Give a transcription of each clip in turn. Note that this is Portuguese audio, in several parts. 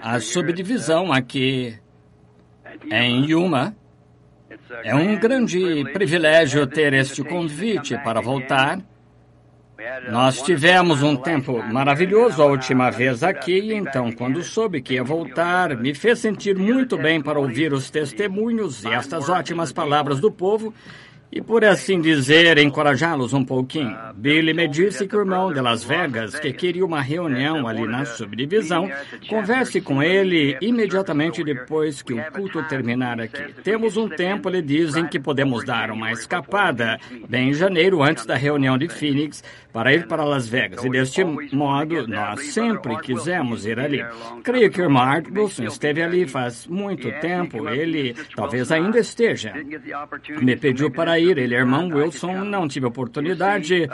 A subdivisão aqui em Yuma. É um grande privilégio ter este convite para voltar. Nós tivemos um tempo maravilhoso a última vez aqui, e então, quando soube que ia voltar, me fez sentir muito bem para ouvir os testemunhos e estas ótimas palavras do povo e, por assim dizer, encorajá-los um pouquinho. Billy me disse que o irmão de Las Vegas, que queria uma reunião ali na subdivisão, converse com ele imediatamente depois que o culto terminar aqui. Temos um tempo, eles dizem, que podemos dar uma escapada, bem em janeiro, antes da reunião de Phoenix, para ir para Las Vegas. E deste modo, nós sempre quisemos ir ali. Creio que o irmão Art Wilson esteve ali faz muito tempo. Ele talvez ainda esteja. Me pediu para ir. Ele é irmão Wilson. Não tive oportunidade.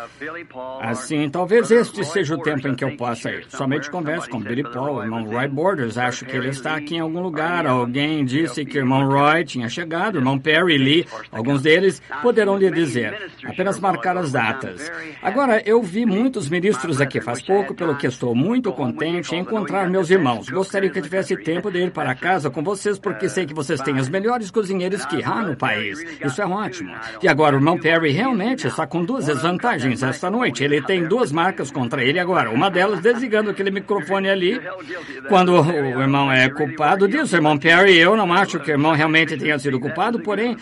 Assim, talvez este seja o tempo em que eu possa ir. Somente converso com Billy Paul, o irmão Roy Borders. Acho que ele está aqui em algum lugar. Alguém disse que o irmão Roy tinha chegado. O irmão Perry Lee. Alguns deles poderão lhe dizer. Apenas marcar as datas. Agora, eu vi muitos ministros aqui faz pouco, pelo que estou muito contente em encontrar meus irmãos. Gostaria que eu tivesse tempo de ir para casa com vocês, porque sei que vocês têm os melhores cozinheiros que há no país. Isso é ótimo. E agora o irmão Perry realmente está com 2 desvantagens esta noite. Ele tem 2 marcas contra ele agora. Uma delas desligando aquele microfone ali. Quando o irmão é culpado disso, irmão Perry, eu não acho que o irmão realmente tenha sido culpado, porém,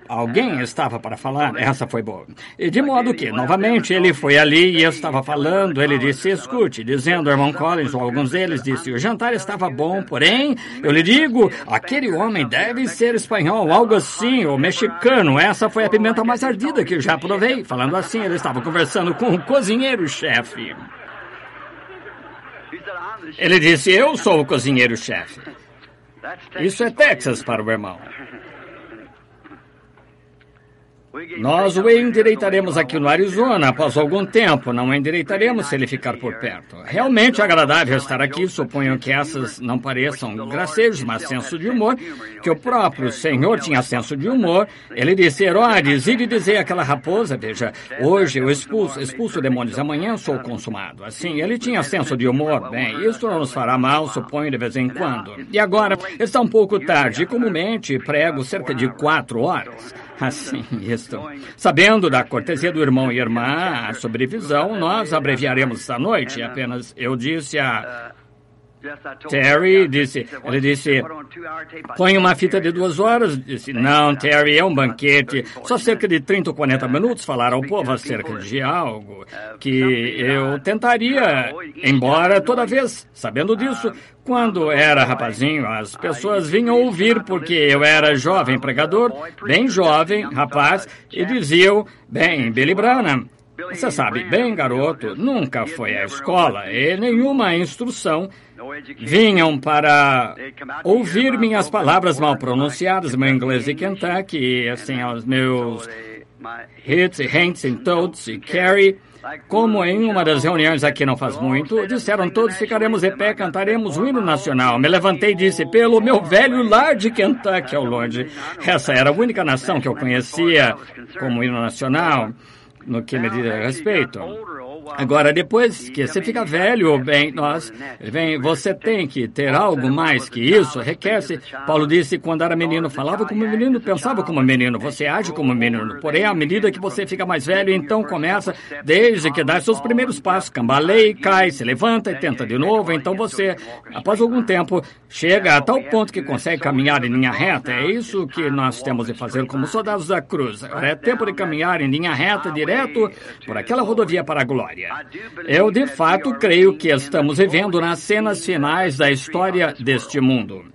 alguém estava para falar. Essa foi boa. E de modo que, novamente, ele foi ali e eu estava falando. Ele disse, escute, dizendo ao irmão Collins, ou alguns deles, disse, o jantar estava bom, porém, eu lhe digo, aquele homem deve ser espanhol, algo assim, ou mexicano. Essa foi a pimenta mais ardida que eu já provei. Falando assim, ele estava conversando com o cozinheiro-chefe. Ele disse, eu sou o cozinheiro-chefe. Isso é Texas para o irmão. Nós o endireitaremos aqui no Arizona após algum tempo. Não o endireitaremos se ele ficar por perto. Realmente agradável estar aqui. Suponho que essas não pareçam gracejos, mas senso de humor. Que o próprio Senhor tinha senso de humor. Ele disse, Herodes, e de dizer àquela raposa, veja, hoje eu expulso demônios, amanhã sou consumado. Assim, ele tinha senso de humor. Bem, isso não nos fará mal, suponho, de vez em quando. E agora, está um pouco tarde. Comumente prego cerca de 4 horas. Assim, isso. Sabendo da cortesia do irmão e irmã, a sobrevisão, nós abreviaremos esta noite. Apenas eu disse a Terry, ele disse, põe uma fita de 2 horas. Disse, não, Terry, é um banquete. Só cerca de 30 ou 40 minutos falar ao povo acerca de algo que eu tentaria, embora toda vez, sabendo disso, quando era rapazinho, as pessoas vinham ouvir porque eu era jovem pregador, bem jovem, rapaz, e diziam, bem, Billy Branham, você sabe, bem garoto, nunca foi à escola e nenhuma instrução. Vinham para ouvir minhas palavras mal pronunciadas, meu inglês de Kentucky, e assim, os meus hits, Hanks, e Toads e Carrie. Como em uma das reuniões aqui não faz muito, disseram todos, ficaremos de pé, cantaremos o hino nacional. Me levantei e disse, pelo meu velho lar de Kentucky ao longe. Essa era a única nação que eu conhecia como hino nacional, no que me diz respeito. Agora, depois que você fica velho, você tem que ter algo mais que isso, requer-se. Paulo disse, quando era menino, falava como menino, pensava como menino, você age como menino. Porém, à medida que você fica mais velho, então começa, desde que dá seus primeiros passos, cambaleia, cai, se levanta e tenta de novo, então você, após algum tempo, chega a tal ponto que consegue caminhar em linha reta. É isso que nós temos de fazer como soldados da cruz. Agora é tempo de caminhar em linha reta, direto, por aquela rodovia para a glória. Eu, de fato, creio que estamos vivendo nas cenas finais da história deste mundo.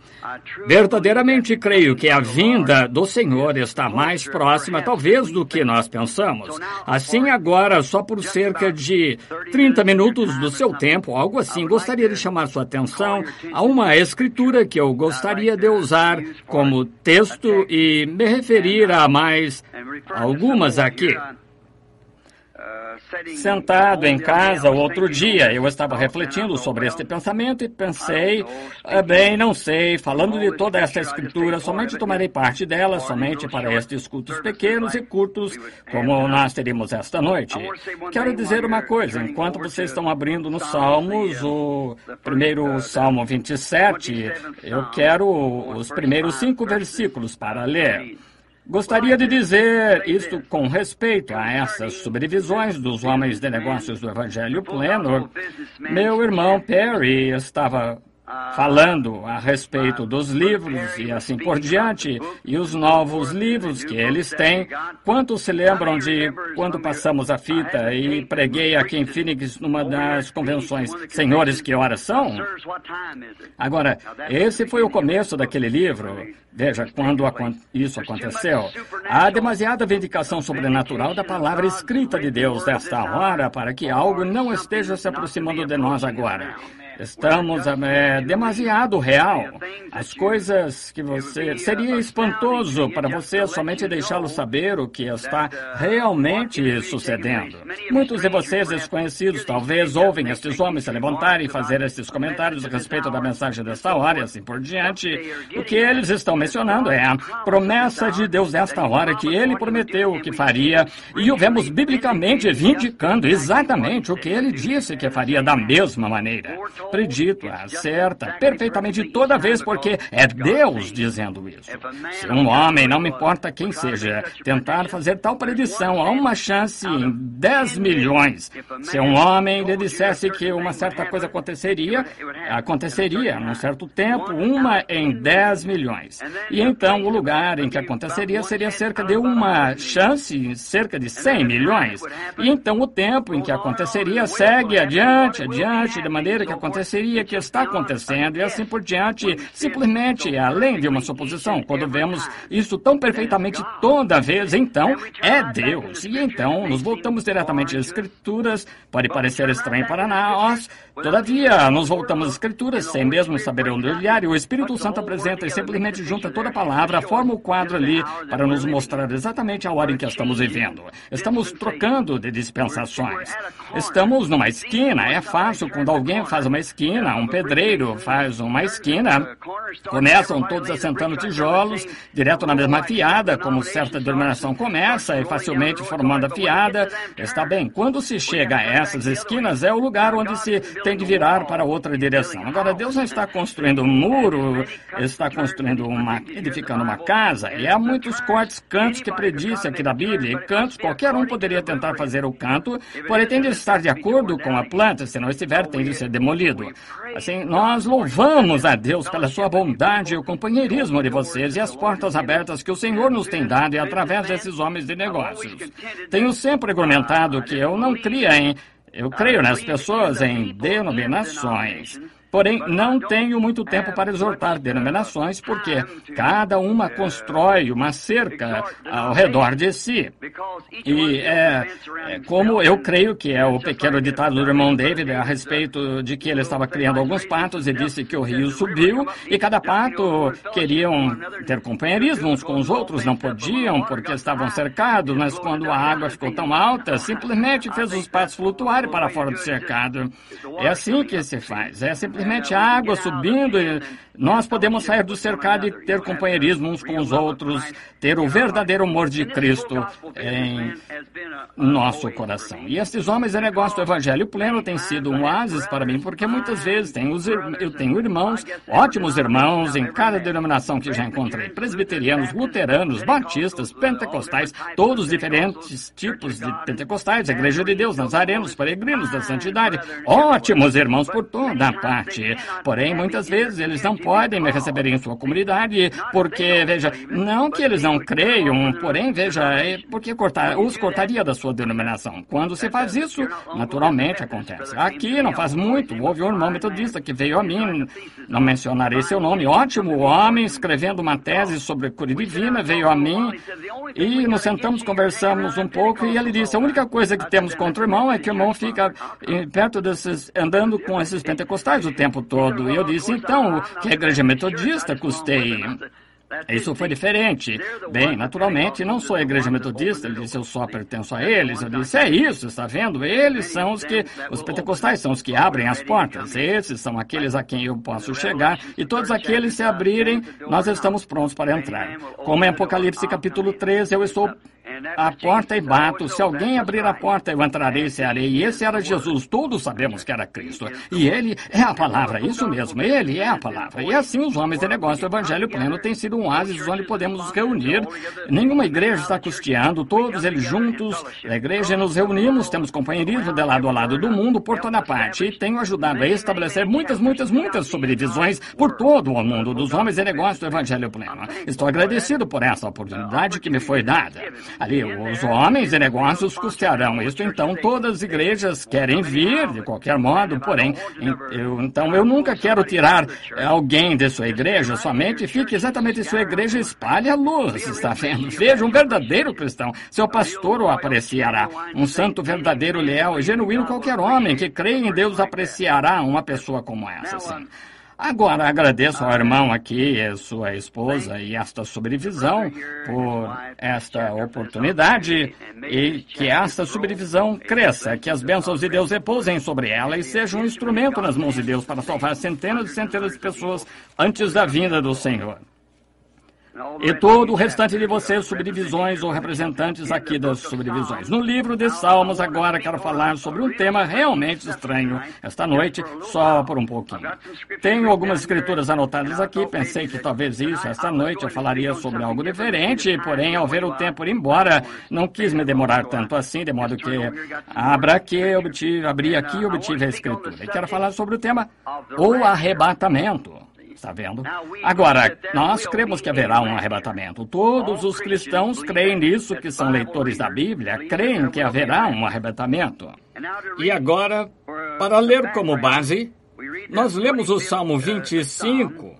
Verdadeiramente creio que a vinda do Senhor está mais próxima, talvez, do que nós pensamos. Assim, agora, só por cerca de 30 minutos do seu tempo, algo assim, gostaria de chamar sua atenção a uma escritura que eu gostaria de usar como texto e me referir a mais algumas aqui. Sentado em casa outro dia, eu estava refletindo sobre este pensamento e pensei, bem, não sei, falando de toda esta escritura, somente tomarei parte dela, somente para estes cultos pequenos e curtos, como nós teríamos esta noite. Quero dizer uma coisa, enquanto vocês estão abrindo nos Salmos, o primeiro Salmo 27, eu quero os primeiros 5 versículos para ler. Gostaria de dizer isto com respeito a essas subdivisões dos homens de negócios do Evangelho Pleno. Meu irmão Perry estava falando a respeito dos livros e assim por diante, e os novos livros que eles têm. Quantos se lembram de quando passamos a fita e preguei aqui em Phoenix numa das convenções, Senhores, que horas são? Agora, esse foi o começo daquele livro. Veja, quando isso aconteceu, há demasiada vindicação sobrenatural da palavra escrita de Deus desta hora para que algo não esteja se aproximando de nós agora. Estamos demasiado real. As coisas que você... Seria espantoso para você somente deixá-lo saber o que está realmente sucedendo. Muitos de vocês desconhecidos talvez ouvem estes homens se levantarem e fazer estes comentários a respeito da mensagem desta hora e assim por diante. O que eles estão mencionando é a promessa de Deus desta hora que ele prometeu que faria, e o vemos biblicamente vindicando exatamente o que ele disse que faria da mesma maneira. Predito, acerta perfeitamente toda vez, porque é Deus dizendo isso. Se um homem, não me importa quem seja, tentar fazer tal predição, há uma chance em 10 milhões. Se um homem lhe dissesse que uma certa coisa aconteceria num certo tempo, 1 em 10 milhões. E então o lugar em que aconteceria seria cerca de uma chance em cerca de 100 milhões. E então o tempo em que aconteceria segue adiante, de maneira que aconteceria, que está acontecendo, e assim por diante, simplesmente além de uma suposição. Quando vemos isso tão perfeitamente toda vez, então é Deus. E então nos voltamos diretamente às Escrituras. Pode parecer estranho para nós, todavia nos voltamos às Escrituras sem mesmo saber onde olhar, e o Espírito Santo apresenta e simplesmente junta toda a palavra, forma o quadro ali para nos mostrar exatamente a hora em que estamos vivendo. Estamos trocando de dispensações. Estamos numa esquina. É fácil quando alguém faz uma esquina, um pedreiro faz uma esquina, começam todos assentando tijolos direto na mesma fiada, como certa denominação começa, e facilmente formando a fiada. Está bem, quando se chega a essas esquinas, é o lugar onde se tem de virar para outra direção. Agora, Deus não está construindo um muro, está edificando uma casa, e há muitos cantos que prediz aqui da Bíblia, e cantos, qualquer um poderia tentar fazer o canto, porém tem de estar de acordo com a planta, se não estiver, tem de ser demolido. Assim, nós louvamos a Deus pela sua bondade e o companheirismo de vocês e as portas abertas que o Senhor nos tem dado, e através desses homens de negócios. Tenho sempre argumentado que eu creio nas pessoas em denominações. Porém, não tenho muito tempo para exortar denominações, porque cada uma constrói uma cerca ao redor de si. E como eu creio que é o pequeno ditado do irmão David a respeito de que ele estava criando alguns patos e disse que o rio subiu, e cada pato queriam ter companheirismo uns com os outros, não podiam porque estavam cercados, mas quando a água ficou tão alta, simplesmente fez os patos flutuarem para fora do cercado. É assim que se faz, é simplesmente a água subindo, e nós podemos sair do cercado e ter companheirismo uns com os outros, ter o verdadeiro amor de Cristo em nosso coração. E estes homens de negócio do Evangelho Pleno têm sido um oásis para mim, porque muitas vezes eu tenho irmãos, ótimos irmãos, em cada denominação que já encontrei. Presbiterianos, luteranos, batistas, pentecostais, todos diferentes tipos de pentecostais, Igreja de Deus, nazarenos, peregrinos da santidade, ótimos irmãos por toda a parte. Porém, muitas vezes eles não podem me receber em sua comunidade, porque, veja, não que eles não creiam, porém, veja, porque os cortaria da sua denominação. Quando se faz isso, naturalmente acontece. Aqui não faz muito, houve um irmão metodista que veio a mim, não mencionarei seu nome, ótimo homem, escrevendo uma tese sobre cura divina, veio a mim e nos sentamos, conversamos um pouco, e ele disse, a única coisa que temos contra o irmão é que o irmão fica perto andando com esses pentecostais o tempo todo. E eu disse, então, que a igreja metodista custei. Isso foi diferente. Bem, naturalmente, não sou a igreja metodista. Ele disse, eu só pertenço a eles. Eu disse, é isso, está vendo? Eles são os pentecostais são os que abrem as portas. Esses são aqueles a quem eu posso chegar. E todos aqueles se abrirem, nós estamos prontos para entrar. Como em Apocalipse capítulo 13, eu estou à porta e bato. Se alguém abrir a porta, eu entrarei e cearei. E esse era Jesus. Todos sabemos que era Cristo. E ele é a palavra. Isso mesmo, ele é a palavra. E assim os homens de negócio do Evangelho Pleno têm sido um oásis onde podemos nos reunir. Nenhuma igreja está custeando. Todos eles juntos, a igreja, nos reunimos. Temos companheirismo de lado a lado do mundo, por toda parte. E tenho ajudado a estabelecer muitas subdivisões por todo o mundo dos homens de negócio do Evangelho Pleno. Estou agradecido por essa oportunidade que me foi dada. Ali, os homens de negócios custearão isso, então todas as igrejas querem vir, de qualquer modo, porém, eu nunca quero tirar alguém de sua igreja, somente fique exatamente em sua igreja e espalhe a luz, está vendo? Veja, um verdadeiro cristão, seu pastor o apreciará, um santo verdadeiro, leal e genuíno, qualquer homem que crê em Deus apreciará uma pessoa como essa, sim. Agora, agradeço ao irmão aqui, a sua esposa e esta subdivisão por esta oportunidade e que esta subdivisão cresça, que as bênçãos de Deus repousem sobre ela e seja um instrumento nas mãos de Deus para salvar centenas e centenas de pessoas antes da vinda do Senhor. E todo o restante de vocês, subdivisões ou representantes aqui das subdivisões. No livro de Salmos, agora quero falar sobre um tema realmente estranho esta noite, só por um pouquinho. Tenho algumas escrituras anotadas aqui, pensei que talvez esta noite eu falaria sobre algo diferente, porém, ao ver o tempo ir embora, não quis me demorar tanto assim, de modo que abri aqui e obtive a escritura. E quero falar sobre o tema, o arrebatamento. Está vendo? Agora, nós cremos que haverá um arrebatamento. Todos os cristãos creem nisso, que são leitores da Bíblia, creem que haverá um arrebatamento. E agora, para ler como base, nós lemos o Salmo 25.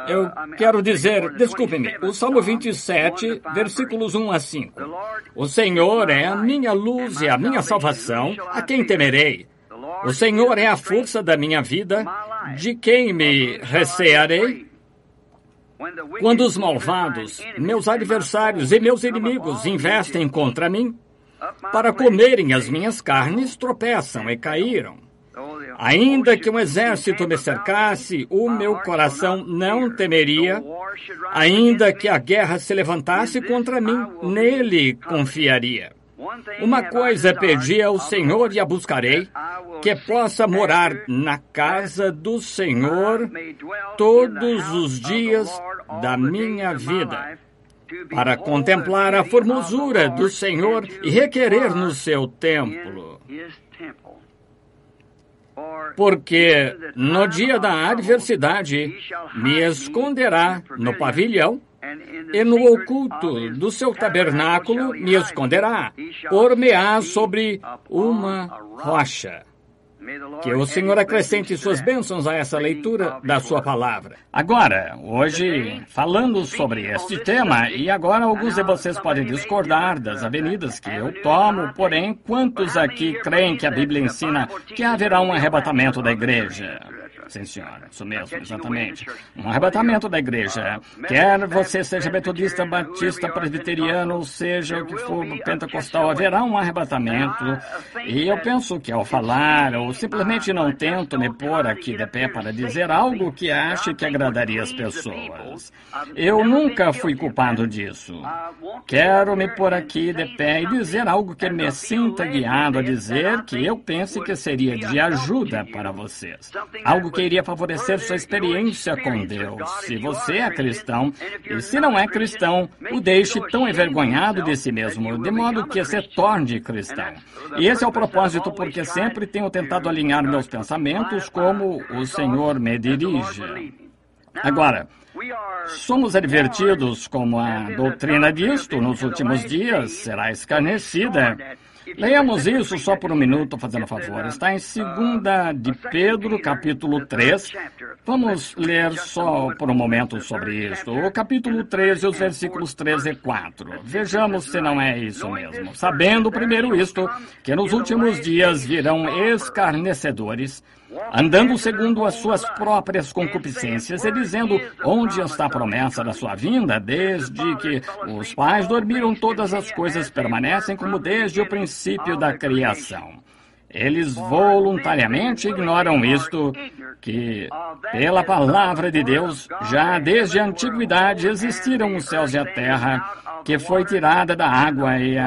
Eu quero dizer, desculpe-me, o Salmo 27, versículos 1 a 5. O Senhor é a minha luz e a minha salvação, a quem temerei? O Senhor é a força da minha vida, de quem me recearei? Quando os malvados, meus adversários e meus inimigos investem contra mim, para comerem as minhas carnes, tropeçam e caíram. Ainda que um exército me cercasse, o meu coração não temeria. Ainda que a guerra se levantasse contra mim, nele confiaria. Uma coisa pedi ao Senhor e a buscarei, que possa morar na casa do Senhor todos os dias da minha vida, para contemplar a formosura do Senhor e requerer no seu templo. Porque no dia da adversidade me esconderá no pavilhão, e no oculto do seu tabernáculo me esconderá, pôr-me-á sobre uma rocha. Que o Senhor acrescente suas bênçãos a essa leitura da sua palavra. Agora, hoje, falando sobre este tema, e agora alguns de vocês podem discordar das avenidas que eu tomo, porém, quantos aqui creem que a Bíblia ensina que haverá um arrebatamento da igreja? Sim, senhora, isso mesmo, exatamente. Um arrebatamento da igreja. Quer você seja metodista, batista, presbiteriano, seja o que for, pentecostal, haverá um arrebatamento. E eu penso que ao falar, ou simplesmente não tento me pôr aqui de pé para dizer algo que ache que agradaria as pessoas. Eu nunca fui culpado disso. Quero me pôr aqui de pé e dizer algo que me sinta guiado a dizer que eu pense que seria de ajuda para vocês. Algo que iria favorecer sua experiência com Deus. Se você é cristão, e se não é cristão, o deixe tão envergonhado de si mesmo, de modo que se torne cristão. E esse é o propósito, porque sempre tenho tentado alinhar meus pensamentos como o Senhor me dirige. Agora, somos advertidos como a doutrina disto nos últimos dias será escarnecida. Leiamos isso só por um minuto, fazendo favor. Está em 2 de Pedro, capítulo 3. Vamos ler só por um momento sobre isso. O capítulo 3 e os versículos 13 e 4. Vejamos se não é isso mesmo. Sabendo primeiro isto, que nos últimos dias virão escarnecedores, andando segundo as suas próprias concupiscências e dizendo onde está a promessa da sua vinda, desde que os pais dormiram, todas as coisas permanecem como desde o princípio da criação. Eles voluntariamente ignoram isto, que, pela palavra de Deus, já desde a antiguidade existiram os céus e a terra, que foi tirada da água e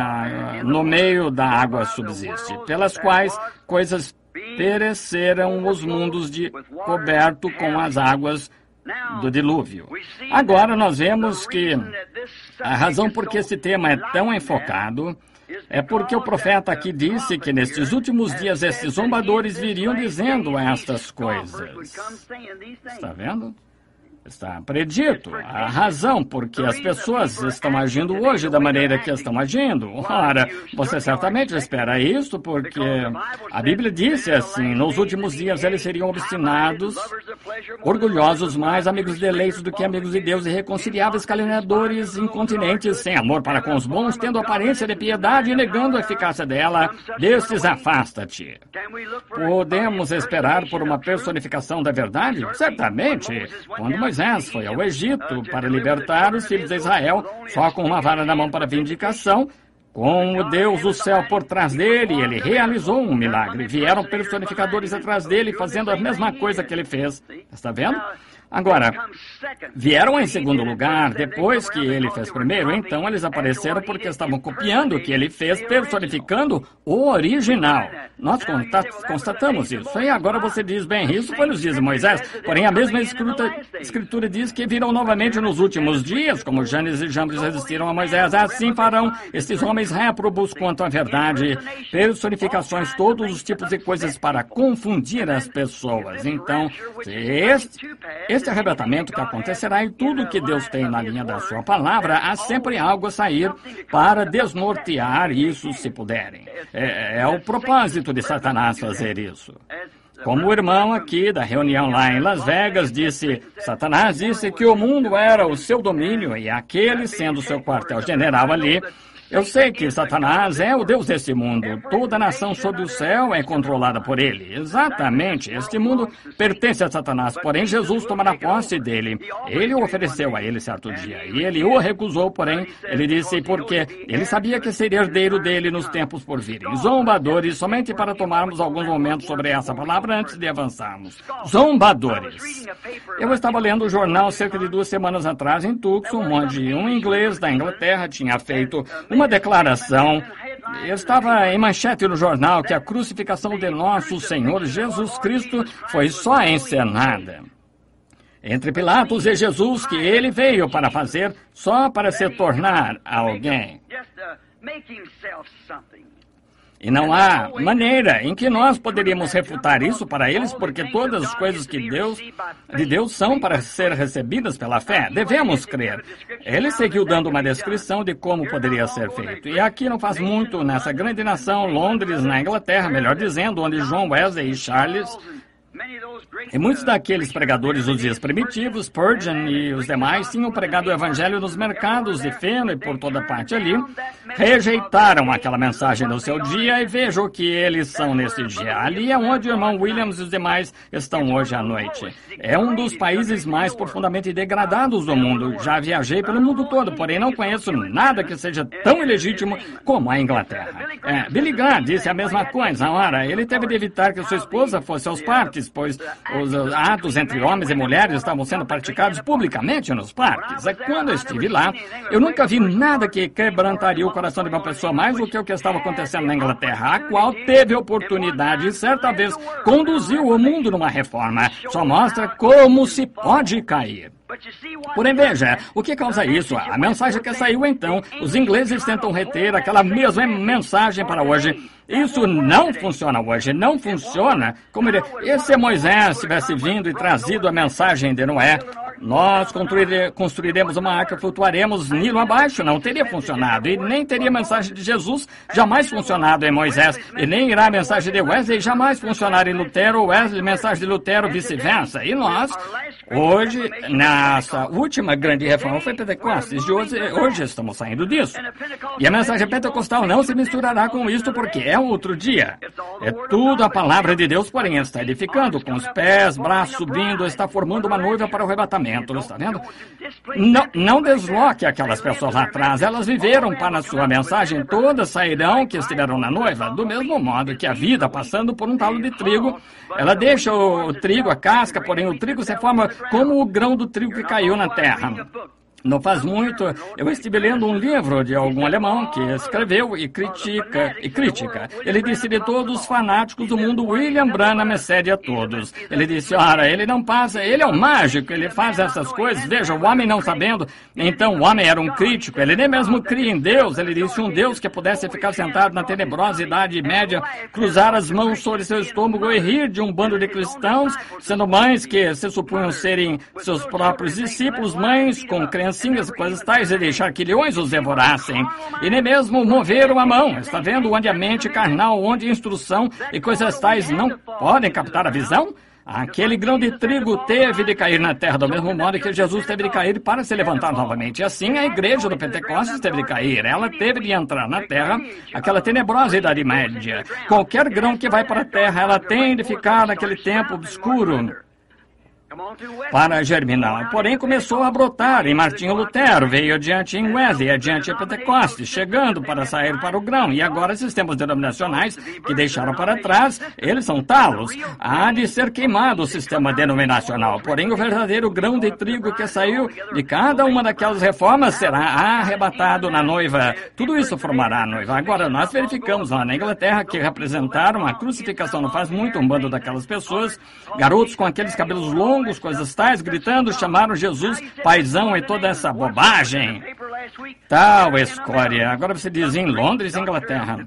no meio da água subsiste, pelas quais coisas pereceram os mundos coberto com as águas do dilúvio. Agora nós vemos que a razão por que esse tema é tão enfocado é porque o profeta aqui disse que nestes últimos dias esses zombadores viriam dizendo estas coisas. Está vendo? Está predito a razão por que as pessoas estão agindo hoje da maneira que estão agindo. Ora, você certamente espera isso, porque a Bíblia disse assim: nos últimos dias eles seriam obstinados, orgulhosos, mais amigos de deleitos do que amigos de Deus, irreconciliáveis, caluniadores, incontinentes, sem amor para com os bons, tendo aparência de piedade e negando a eficácia dela. Destes afasta-te. Podemos esperar por uma personificação da verdade? Certamente. Quando Moisés foi ao Egito para libertar os filhos de Israel, só com uma vara na mão para vindicação, com o Deus do céu por trás dele, ele realizou um milagre. Vieram personificadores atrás dele, fazendo a mesma coisa que ele fez. Está vendo? Agora, vieram em segundo lugar, depois que ele fez primeiro, então eles apareceram porque estavam copiando o que ele fez, personificando o original. Nós constatamos isso. E agora você diz, bem, isso foi nos dias de Moisés, porém a mesma escritura diz que virão novamente nos últimos dias, como Janes e Jambres resistiram a Moisés, assim farão estes homens réprobos quanto à verdade, personificações, todos os tipos de coisas para confundir as pessoas. Então, este arrebatamento que acontecerá e tudo que Deus tem na linha da sua palavra, há sempre algo a sair para desnortear isso se puderem. É o propósito de Satanás fazer isso. Como o irmão aqui da reunião lá em Las Vegas disse, Satanás disse que o mundo era o seu domínio e aquele sendo o seu quartel-general ali. Eu sei que Satanás é o Deus desse mundo. Toda nação sob o céu é controlada por ele. Exatamente. Este mundo pertence a Satanás, porém Jesus tomará posse dele. Ele o ofereceu a ele certo dia, e ele o recusou, porém, ele disse porque ele sabia que seria herdeiro dele nos tempos por virem. Zombadores, somente para tomarmos alguns momentos sobre essa palavra antes de avançarmos. Zombadores. Eu estava lendo o jornal cerca de 2 semanas atrás em Tucson, onde um inglês da Inglaterra tinha feito uma declaração. Estava em manchete no jornal que a crucificação de nosso Senhor Jesus Cristo foi só encenada. Entre Pilatos e Jesus, que ele veio para fazer só para se tornar alguém. E não há maneira em que nós poderíamos refutar isso para eles, porque todas as coisas de Deus são para ser recebidas pela fé. Devemos crer. Ele seguiu dando uma descrição de como poderia ser feito. E aqui não faz muito, nessa grande nação, Londres, na Inglaterra, melhor dizendo, onde John Wesley e Charles e muitos daqueles pregadores dos dias primitivos, Spurgeon e os demais, tinham pregado o evangelho nos mercados de feno e por toda parte ali, rejeitaram aquela mensagem no seu dia e vejam o que eles são nesse dia. Ali é onde o irmão Williams e os demais estão hoje à noite. É um dos países mais profundamente degradados do mundo. Já viajei pelo mundo todo, porém não conheço nada que seja tão ilegítimo como a Inglaterra. Billy Graham disse a mesma coisa. Ora, ele teve de evitar que sua esposa fosse aos parques, pois os atos entre homens e mulheres estavam sendo praticados publicamente nos parques. Quando eu estive lá, eu nunca vi nada que quebrantaria o coração de uma pessoa mais do que o que estava acontecendo na Inglaterra, a qual teve oportunidade e certa vez conduziu o mundo numa reforma. Só mostra como se pode cair. Porém, veja, o que causa isso? A mensagem que saiu então, os ingleses tentam reter aquela mesma mensagem para hoje. Isso não funciona hoje, não funciona como e se Moisés tivesse vindo e trazido a mensagem de Noé, Nós construiremos uma arca, flutuaremos Nilo abaixo. Não teria funcionado. E nem teria a mensagem de Jesus jamais funcionado em Moisés. E nem irá a mensagem de Wesley jamais funcionar em Lutero, Wesley, mensagem de Lutero, vice-versa. E nós, hoje, nessa última grande reforma foi Pentecostes. De hoje estamos saindo disso. E a mensagem pentecostal não se misturará com isto porque é outro dia. É tudo a palavra de Deus, porém está edificando, com os pés, braços subindo, está formando uma noiva para o arrebatamento. Está vendo? Não desloque aquelas pessoas lá atrás. Elas viveram para a sua mensagem. Todas sairão que estiveram na noiva. Do mesmo modo que a vida, passando por um talo de trigo, ela deixa o trigo, a casca, porém o trigo se forma como o grão do trigo que caiu na terra. Não faz muito, eu estive lendo um livro de algum alemão que escreveu e crítica. Ele disse: de todos os fanáticos do mundo, William Branham excede a todos. Ele disse: ora, ele não passa, ele é um mágico, ele faz essas coisas. Veja, o homem não sabendo. Então o homem era um crítico, ele nem mesmo cria em Deus. Ele disse: um Deus que pudesse ficar sentado na tenebrosa Idade Média, cruzar as mãos sobre seu estômago e rir de um bando de cristãos, sendo mães que se supunham serem seus próprios discípulos, mães com crenças e coisas tais, e deixar que leões os devorassem, e nem mesmo moveram a mão. Está vendo onde a mente carnal, onde a instrução e coisas tais não podem captar a visão? Aquele grão de trigo teve de cair na terra do mesmo modo que Jesus teve de cair para se levantar novamente. E assim a igreja do Pentecostes teve de cair. Ela teve de entrar na terra, aquela tenebrosa Idade Média. Qualquer grão que vai para a terra, ela tem de ficar naquele tempo obscuro para germinar. Porém, começou a brotar em Martinho Lutero, veio adiante em Wesley, adiante em Pentecostes, chegando para sair para o grão. E agora, sistemas denominacionais que deixaram para trás, eles são talos. Há de ser queimado o sistema denominacional. Porém, o verdadeiro grão de trigo que saiu de cada uma daquelas reformas será arrebatado na noiva. Tudo isso formará a noiva. Agora, nós verificamos lá na Inglaterra que representaram a crucificação não faz muito, um bando daquelas pessoas, garotos com aqueles cabelos longos, coisas tais, gritando, chamaram Jesus paizão e toda essa bobagem. Tal escória. Agora você diz em Londres, Inglaterra.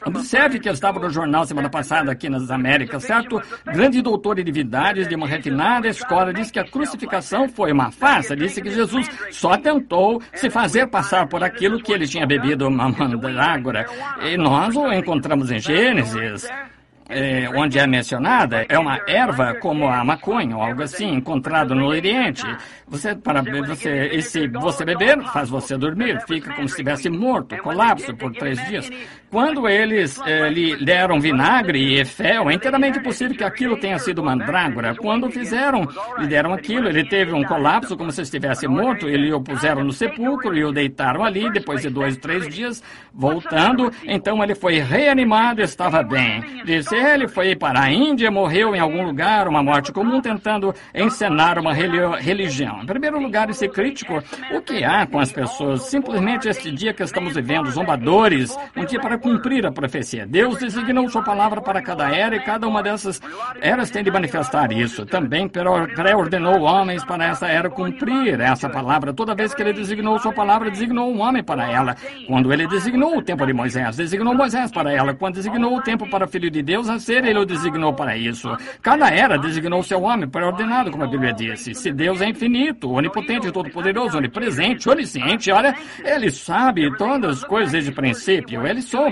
Observe que eu estava no jornal semana passada aqui nas Américas, certo? Grande doutor em divindades de uma refinada escola disse que a crucificação foi uma farsa. Disse que Jesus só tentou se fazer passar por aquilo que ele tinha bebido uma mandrágora. E nós o encontramos em Gênesis. Onde é mencionada, é uma erva como a maconha ou algo assim, encontrado no Oriente. E se você beber, faz você dormir, fica como se estivesse morto, colapso por 3 dias. Quando eles lhe deram vinagre e fel, é inteiramente possível que aquilo tenha sido mandrágora. Quando lhe deram aquilo, ele teve um colapso como se estivesse morto, eles o puseram no sepulcro e o deitaram ali, depois de 2, 3 dias, voltando, então ele foi reanimado e estava bem. Disse, ele foi para a Índia, morreu em algum lugar, uma morte comum, tentando encenar uma religião. Em primeiro lugar, esse crítico, o que há com as pessoas? Simplesmente este dia que estamos vivendo, zombadores, um dia para cumprir a profecia. Deus designou sua palavra para cada era e cada uma dessas eras tem de manifestar isso. Também pré-ordenou homens para essa era cumprir essa palavra. Toda vez que ele designou sua palavra, designou um homem para ela. Quando ele designou o tempo de Moisés, designou Moisés para ela. Quando designou o tempo para o Filho de Deus a ser, ele o designou para isso. Cada era designou seu homem pré-ordenado, como a Bíblia disse. Se Deus é infinito, onipotente, todo-poderoso, onipresente, onisciente, olha, ele sabe todas as coisas desde o princípio. Ele soube.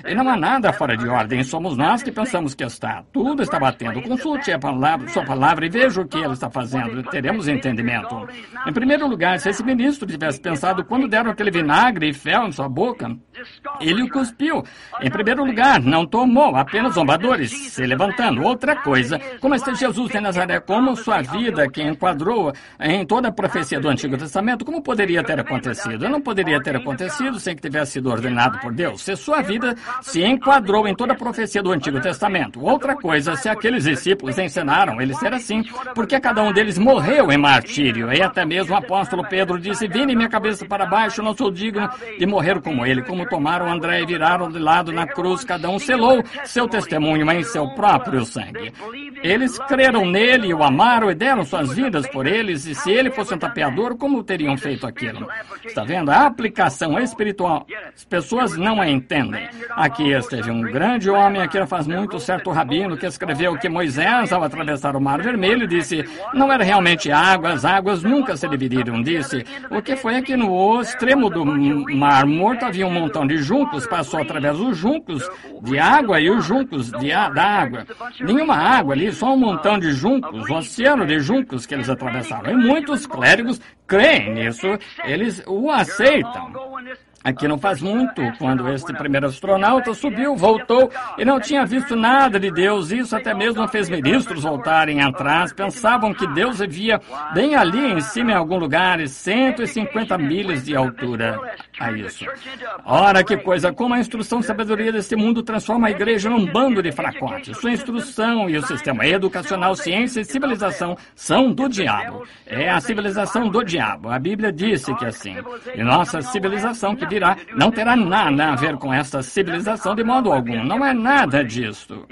E não há nada fora de ordem. Somos nós que pensamos que está. Tudo está batendo. Consulte sua palavra e veja o que ele está fazendo. Teremos entendimento. Em primeiro lugar, se esse ministro tivesse pensado quando deram aquele vinagre e fel em sua boca, ele o cuspiu. Em primeiro lugar, não tomou, apenas zombadores se levantando. Outra coisa, como este Jesus de Nazaré, como sua vida que enquadrou em toda a profecia do Antigo Testamento, como poderia ter acontecido? Não poderia ter acontecido sem que tivesse sido ordenado por Deus. Se sua vida se enquadrou em toda a profecia do Antigo Testamento. Outra coisa, se aqueles discípulos ensinaram ele ser assim, porque cada um deles morreu em martírio. E até mesmo o apóstolo Pedro disse, vire minha cabeça para baixo, não sou digno de morrer como ele. Como tomaram André e viraram de lado na cruz, cada um selou seu testemunho em seu próprio sangue. Eles creram nele, o amaram e deram suas vidas por eles, e se ele fosse um tapeador, como teriam feito aquilo? Está vendo? A aplicação espiritual, as pessoas não a entendem. ordem. Aqui esteve um grande homem, aqui não faz muito, certo rabino, que escreveu que Moisés, ao atravessar o Mar Vermelho, disse, não era realmente água, as águas nunca se dividiram, disse. O que foi aqui no extremo do Mar Morto havia um montão de juncos, passou através dos juncos de água e os juncos da água. Nenhuma água ali, só um montão de juncos, um oceano de juncos que eles atravessaram. E muitos clérigos creem nisso, eles o aceitam. Aqui não faz muito, quando este primeiro astronauta subiu, voltou e não tinha visto nada de Deus. Isso até mesmo fez ministros voltarem atrás. Pensavam que Deus vivia bem ali em cima em algum lugar, 150 milhas de altura a isso. Ora, que coisa, como a instrução e sabedoria deste mundo transforma a igreja num bando de fracotes. Sua instrução e o sistema educacional, ciência e civilização são do diabo. É a civilização do diabo. A Bíblia disse que assim. E nossa civilização que virá não terá nada a ver com essa civilização de modo algum. Não é nada disso.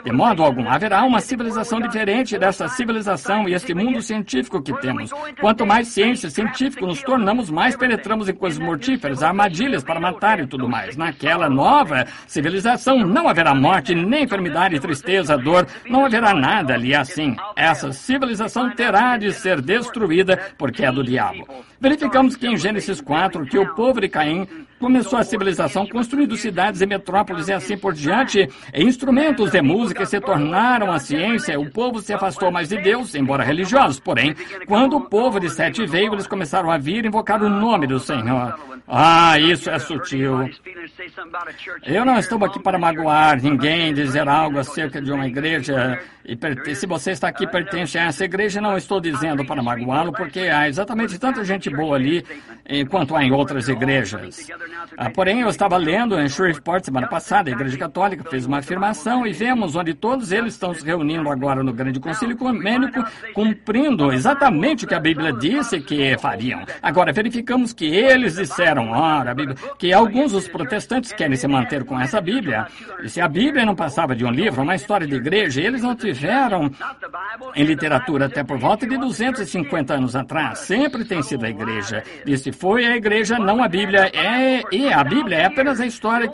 De modo algum. Haverá uma civilização diferente dessa civilização e este mundo científico que temos. Quanto mais ciência científica nos tornamos, mais penetramos em coisas mortíferas, armadilhas para matar e tudo mais. Naquela nova civilização não haverá morte, nem enfermidade, tristeza, dor. Não haverá nada ali assim. Essa civilização terá de ser destruída porque é do diabo. Verificamos que em Gênesis 4, que o povo de Caim começou a civilização construindo cidades e metrópoles e assim por diante. Instrumentos de música se tornaram a ciência. O povo se afastou mais de Deus, embora religiosos. Porém, quando o povo de Sete veio, eles começaram a vir e invocar o nome do Senhor. Ah, isso é sutil. Eu não estou aqui para magoar ninguém, dizer algo acerca de uma igreja. E se você está aqui pertence a essa igreja, não estou dizendo para magoá-lo, porque há exatamente tanta gente boa ali, enquanto há em outras igrejas. Porém, eu estava lendo em Shreveport semana passada, a Igreja Católica fez uma afirmação e vemos onde todos eles estão se reunindo agora no Grande Concílio Ecumênico, cumprindo exatamente o que a Bíblia disse que fariam. Agora, verificamos que eles disseram, ora, a Bíblia, que alguns dos protestantes querem se manter com essa Bíblia. E se a Bíblia não passava de um livro, uma história de igreja, eles não tiveram em literatura até por volta de 250 anos atrás. Sempre tem sido a igreja. Disse, foi a igreja, não a Bíblia. E a Bíblia é apenas a história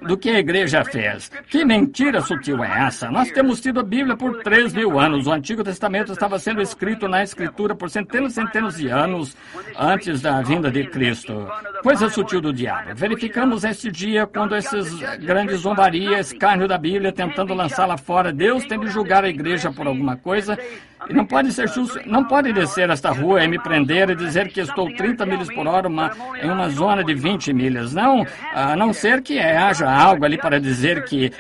do que a igreja fez. Que mentira sutil é essa? Nós temos tido a Bíblia por 3.000 anos. O Antigo Testamento estava sendo escrito na Escritura por centenas e centenas de anos antes da vinda de Cristo. Coisa sutil do diabo. Verificamos este dia quando essas grandes zombarias, escárnio da Bíblia, tentando lançá-la fora. Deus tem de julgar a igreja por alguma coisa. E não pode ser justo, não pode descer esta rua e me prender e dizer que estou 30 milhas por hora em uma zona de 20 milhas. Não, a não ser que haja algo ali para dizer que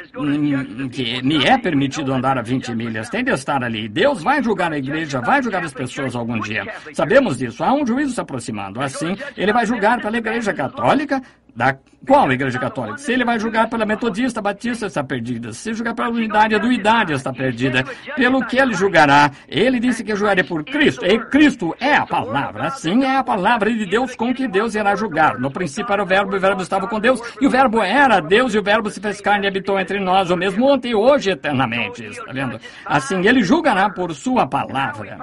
me é permitido andar a 20 milhas. Tem de estar ali. Deus vai julgar a igreja, vai julgar as pessoas algum dia. Sabemos disso. Há um juízo se aproximando. Assim, ele vai julgar pela Igreja Católica. Da qual Igreja Católica? Se ele vai julgar pela Metodista, Batista está perdida. Se julgar pela Unidade, a Duidade está perdida. Pelo que ele julgará, ele disse que julgaria por Cristo. E Cristo é a palavra. Assim é a palavra de Deus com que Deus irá julgar. No princípio era o Verbo, e o Verbo estava com Deus, e o Verbo era Deus, e o Verbo se fez carne e habitou entre nós, o mesmo ontem e hoje eternamente. Está vendo? Assim ele julgará por sua palavra.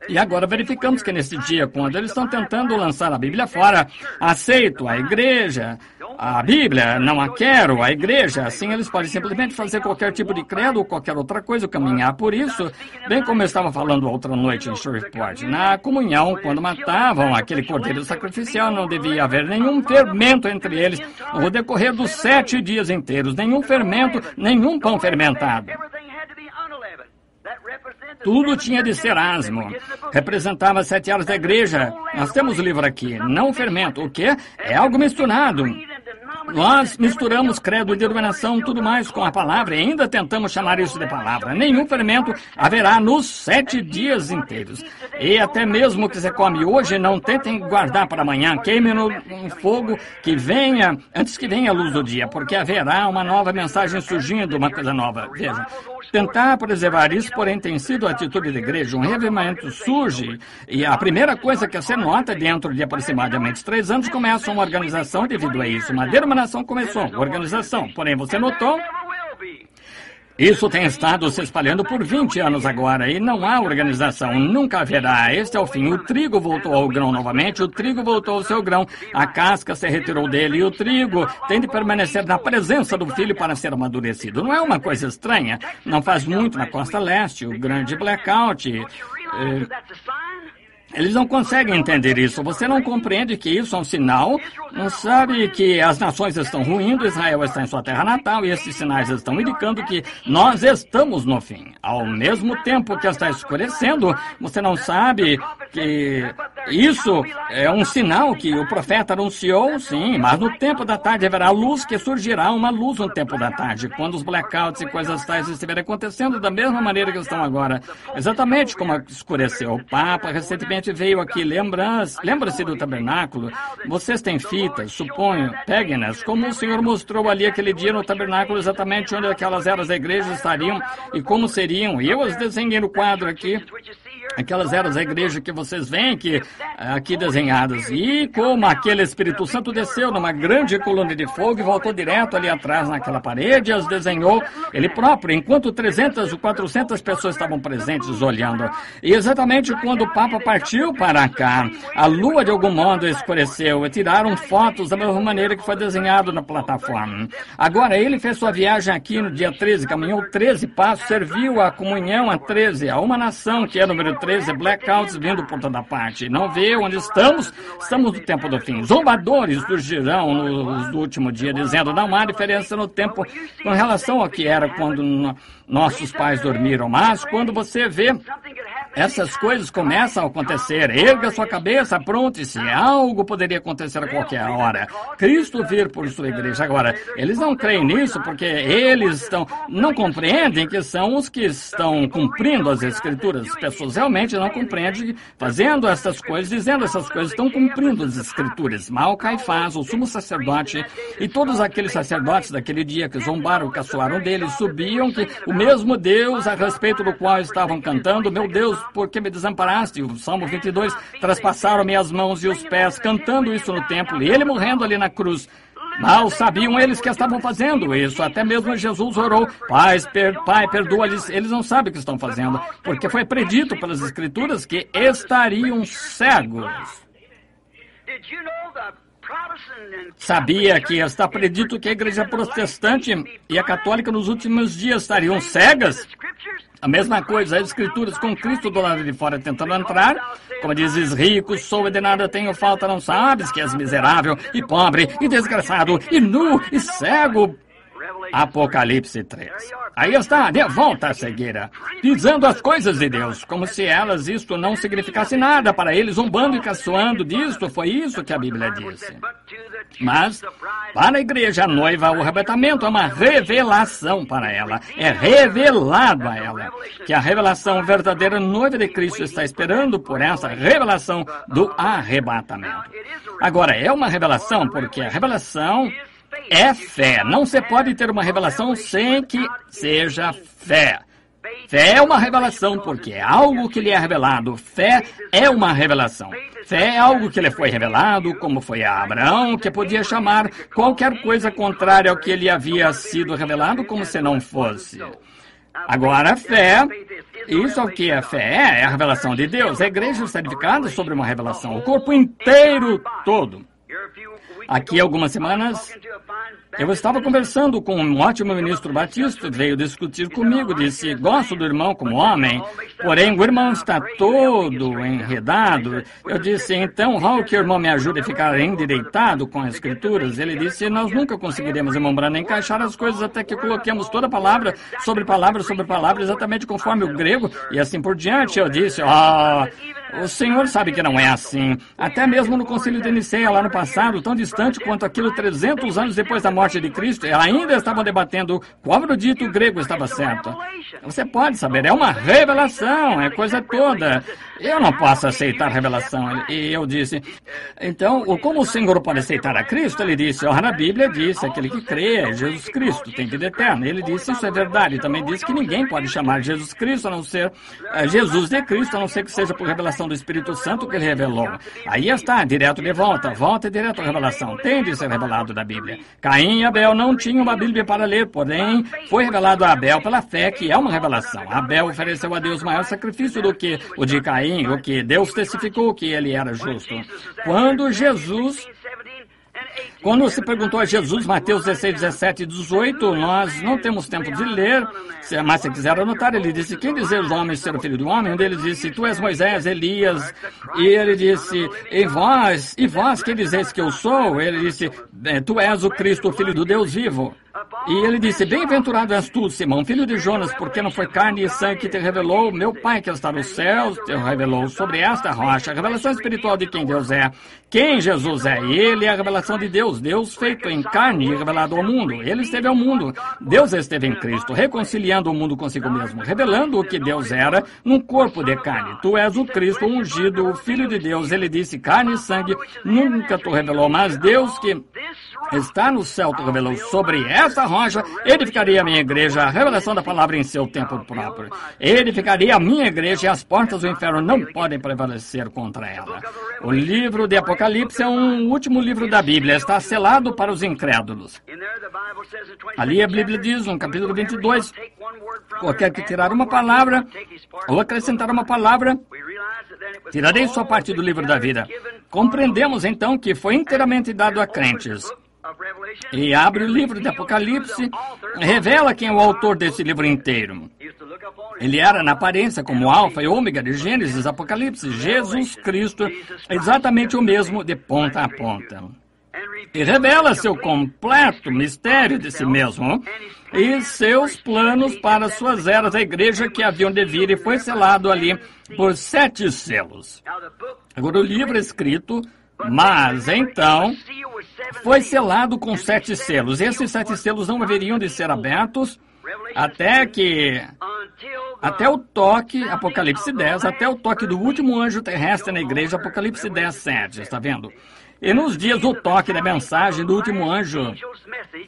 E agora verificamos que nesse dia, quando eles estão tentando lançar a Bíblia fora, aceito a igreja, a Bíblia, não a quero, a igreja, assim eles podem simplesmente fazer qualquer tipo de credo ou qualquer outra coisa, caminhar por isso, bem como eu estava falando outra noite em Shreveport. Na comunhão, quando matavam aquele cordeiro sacrificial, não devia haver nenhum fermento entre eles no decorrer dos 7 dias inteiros, nenhum fermento, nenhum pão fermentado. Tudo tinha de ser asmo. Representava 7 anos da igreja. Nós temos o livro aqui. Não fermento. O quê? É algo misturado. Nós misturamos credo e denominação, tudo mais com a palavra e ainda tentamos chamar isso de palavra. Nenhum fermento haverá nos 7 dias inteiros. E até mesmo o que você come hoje, não tentem guardar para amanhã. Queime no fogo que venha, antes que venha a luz do dia, porque haverá uma nova mensagem surgindo, uma coisa nova. Veja, tentar preservar isso, porém, tem sido a atitude da igreja. Um revivimento surge e a primeira coisa que você nota dentro de aproximadamente 3 anos começa uma organização devido a isso. Uma denominação começou, organização. Porém, você notou Isso tem estado se espalhando por 20 anos agora e não há organização, nunca haverá. Este é o fim. O trigo voltou ao grão novamente, o trigo voltou ao seu grão, a casca se retirou dele e o trigo tem de permanecer na presença do filho para ser amadurecido. Não é uma coisa estranha? Não faz muito na costa leste, o grande blackout. Eles não conseguem entender isso. Você não compreende que isso é um sinal? Não sabe que as nações estão ruindo, Israel está em sua terra natal e esses sinais estão indicando que nós estamos no fim. Ao mesmo tempo que está escurecendo, você não sabe que isso é um sinal que o profeta anunciou? Sim, mas no tempo da tarde haverá luz, que surgirá uma luz no tempo da tarde, quando os blackouts e coisas tais estiverem acontecendo da mesma maneira que estão agora. Exatamente como escureceu. O Papa recentemente veio aqui, lembra-se do tabernáculo? Vocês têm fitas, suponho, peguem-nas, como o Senhor mostrou ali aquele dia no tabernáculo, exatamente onde aquelas eras da igreja estariam e como seriam. E eu as desenhei no quadro aqui. Aquelas eras da igreja que vocês veem aqui desenhadas. E como aquele Espírito Santo desceu numa grande coluna de fogo e voltou direto ali atrás naquela parede, as desenhou ele próprio, enquanto 300 ou 400 pessoas estavam presentes olhando. E exatamente quando o Papa partiu para cá, a lua de algum modo escureceu e tiraram fotos da mesma maneira que foi desenhado na plataforma. Agora, ele fez sua viagem aqui no dia 13, caminhou 13 passos, serviu a comunhão a 13, a uma nação que é número 13, blackouts vindo por toda parte. Não vê onde estamos? Estamos no tempo do fim. Zombadores surgirão no último dia, dizendo não há diferença no tempo com relação ao que era quando nossos pais dormiram. Mas quando você vê essas coisas começam a acontecer, erga sua cabeça, apronte-se. Algo poderia acontecer a qualquer hora. Cristo vir por sua igreja. Agora, eles não creem nisso porque eles não compreendem que são os que estão cumprindo as Escrituras. As pessoas realmente não compreendem que fazendo essas coisas, dizendo essas coisas, estão cumprindo as Escrituras. Mal Caifás, o sumo sacerdote, e todos aqueles sacerdotes daquele dia que zombaram, caçoaram dele, subiam que o mesmo Deus a respeito do qual estavam cantando, meu Deus, por que me desamparaste? O Salmo 22, traspassaram minhas mãos e os pés, cantando isso no templo, e ele morrendo ali na cruz. Mal sabiam eles que estavam fazendo isso. Até mesmo Jesus orou, Pai, perdoa-lhes. Eles não sabem o que estão fazendo, porque foi predito pelas Escrituras que estariam cegos. Sabia que está predito que a igreja protestante e a católica nos últimos dias estariam cegas? A mesma coisa, as Escrituras com Cristo do lado de fora tentando entrar. Como dizes, rico, sou e de nada tenho falta, não sabes que és miserável e pobre e desgraçado e nu e cego. Apocalipse 3. Aí está, de volta à cegueira, dizendo as coisas de Deus, como se isto não significasse nada para eles, zombando e caçoando disto, foi isso que a Bíblia disse. Mas, para a igreja, a noiva, o arrebatamento é uma revelação para ela, é revelado a ela, que a revelação verdadeira noiva de Cristo está esperando por essa revelação do arrebatamento. Agora, é uma revelação porque a revelação é fé. Não se pode ter uma revelação sem que seja fé. Fé é uma revelação porque é algo que lhe é revelado. Fé é uma revelação. Fé é algo que lhe foi revelado, como foi a Abraão, que podia chamar qualquer coisa contrária ao que lhe havia sido revelado como se não fosse. Agora, fé, isso é o que é fé, é a revelação de Deus. A igreja está edificada sobre uma revelação, o corpo inteiro todo. Aqui, algumas semanas, eu estava conversando com um ótimo ministro batista, veio discutir comigo, disse, gosto do irmão como homem, porém o irmão está todo enredado. Eu disse, então, Raul, que o irmão me ajude a ficar endireitado com as Escrituras? Ele disse, nós nunca conseguiremos, irmão Branham, encaixar as coisas até que coloquemos toda palavra sobre palavra sobre palavra, exatamente conforme o grego, e assim por diante. Eu disse, o senhor sabe que não é assim. Até mesmo no concílio de Nicéia, lá no passado, tão distante quanto aquilo 300 anos depois da morte de Cristo, ainda estavam debatendo qual erudito grego estava certo. Você pode saber, é uma revelação, é coisa toda. Eu não posso aceitar revelação. E eu disse, então, como o Senhor pode aceitar a Cristo? Ele disse, a Bíblia disse, aquele que crê é Jesus Cristo, tem vida eterna. Ele disse, isso é verdade. Também disse que ninguém pode chamar Jesus Cristo, a não ser Jesus de Cristo, a não ser que seja por revelação revelação do Espírito Santo que ele revelou. Aí está, direto de volta e direto à revelação. Tem de ser revelado da Bíblia. Caim e Abel não tinham uma Bíblia para ler, porém foi revelado a Abel pela fé, que é uma revelação. Abel ofereceu a Deus maior sacrifício do que o de Caim, o que Deus testificou que ele era justo. Quando se perguntou a Jesus, Mateus 16, 17 e 18, nós não temos tempo de ler, mas se quiser anotar, ele disse, quem dizer os homens ser o filho do homem? Um deles disse, tu és Moisés, Elias. E ele disse, e vós, quem dizeis que eu sou? Ele disse, tu és o Cristo, o filho do Deus vivo. E ele disse, bem-aventurado és tu, Simão, filho de Jonas, porque não foi carne e sangue que te revelou, meu Pai que está nos céus te revelou sobre esta rocha, a revelação espiritual de quem Deus é, quem Jesus é. Ele é a revelação de Deus, Deus feito em carne e revelado ao mundo. Ele esteve ao mundo, Deus esteve em Cristo, reconciliando o mundo consigo mesmo, revelando o que Deus era num corpo de carne. Tu és o Cristo ungido, o Filho de Deus. Ele disse, carne e sangue nunca te revelou, mas Deus que está no céu te revelou. Sobre essa rocha edificaria a minha igreja, a revelação da palavra em seu tempo próprio. Edificaria a minha igreja e as portas do inferno não podem prevalecer contra ela. O livro de Apocalipse é um último livro da Bíblia, está selado para os incrédulos. Ali a Bíblia diz, no capítulo 22, qualquer que tirar uma palavra ou acrescentar uma palavra, tirarei sua parte do livro da vida. Compreendemos então que foi inteiramente dado a crentes. E abre o livro de Apocalipse, revela quem é o autor desse livro inteiro. Ele era na aparência como Alfa e Ômega de Gênesis, Apocalipse, Jesus Cristo, exatamente o mesmo de ponta a ponta. E revela seu completo mistério de si mesmo e seus planos para suas eras, a igreja que haviam de vir, e foi selado ali por 7 selos. Agora o livro é escrito, mas então foi selado com 7 selos. Esses 7 selos não haveriam de ser abertos até o toque, Apocalipse 10, até o toque do último anjo terrestre na igreja, Apocalipse 10, 7, está vendo? E nos dias do toque da mensagem do último anjo,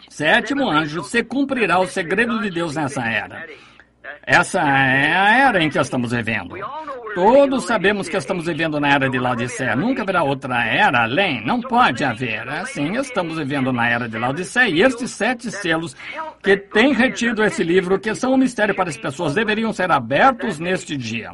7º anjo, se cumprirá o segredo de Deus nessa era. Essa é a era em que estamos vivendo. Todos sabemos que estamos vivendo na era de Laodiceia. Nunca haverá outra era além. Não pode haver. Assim, estamos vivendo na era de Laodiceia. E estes 7 selos que têm retido esse livro, que são um mistério para as pessoas, deveriam ser abertos neste dia.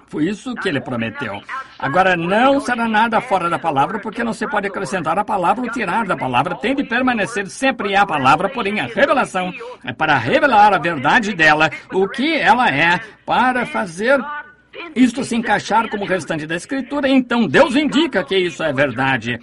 Foi isso que ele prometeu. Agora, não será nada fora da palavra, porque não se pode acrescentar a palavra ou tirar da palavra. Tem de permanecer sempre a palavra, porém a revelação é para revelar a verdade dela, o que ela é, para fazer isto se encaixar como o restante da Escritura. Então, Deus indica que isso é verdade.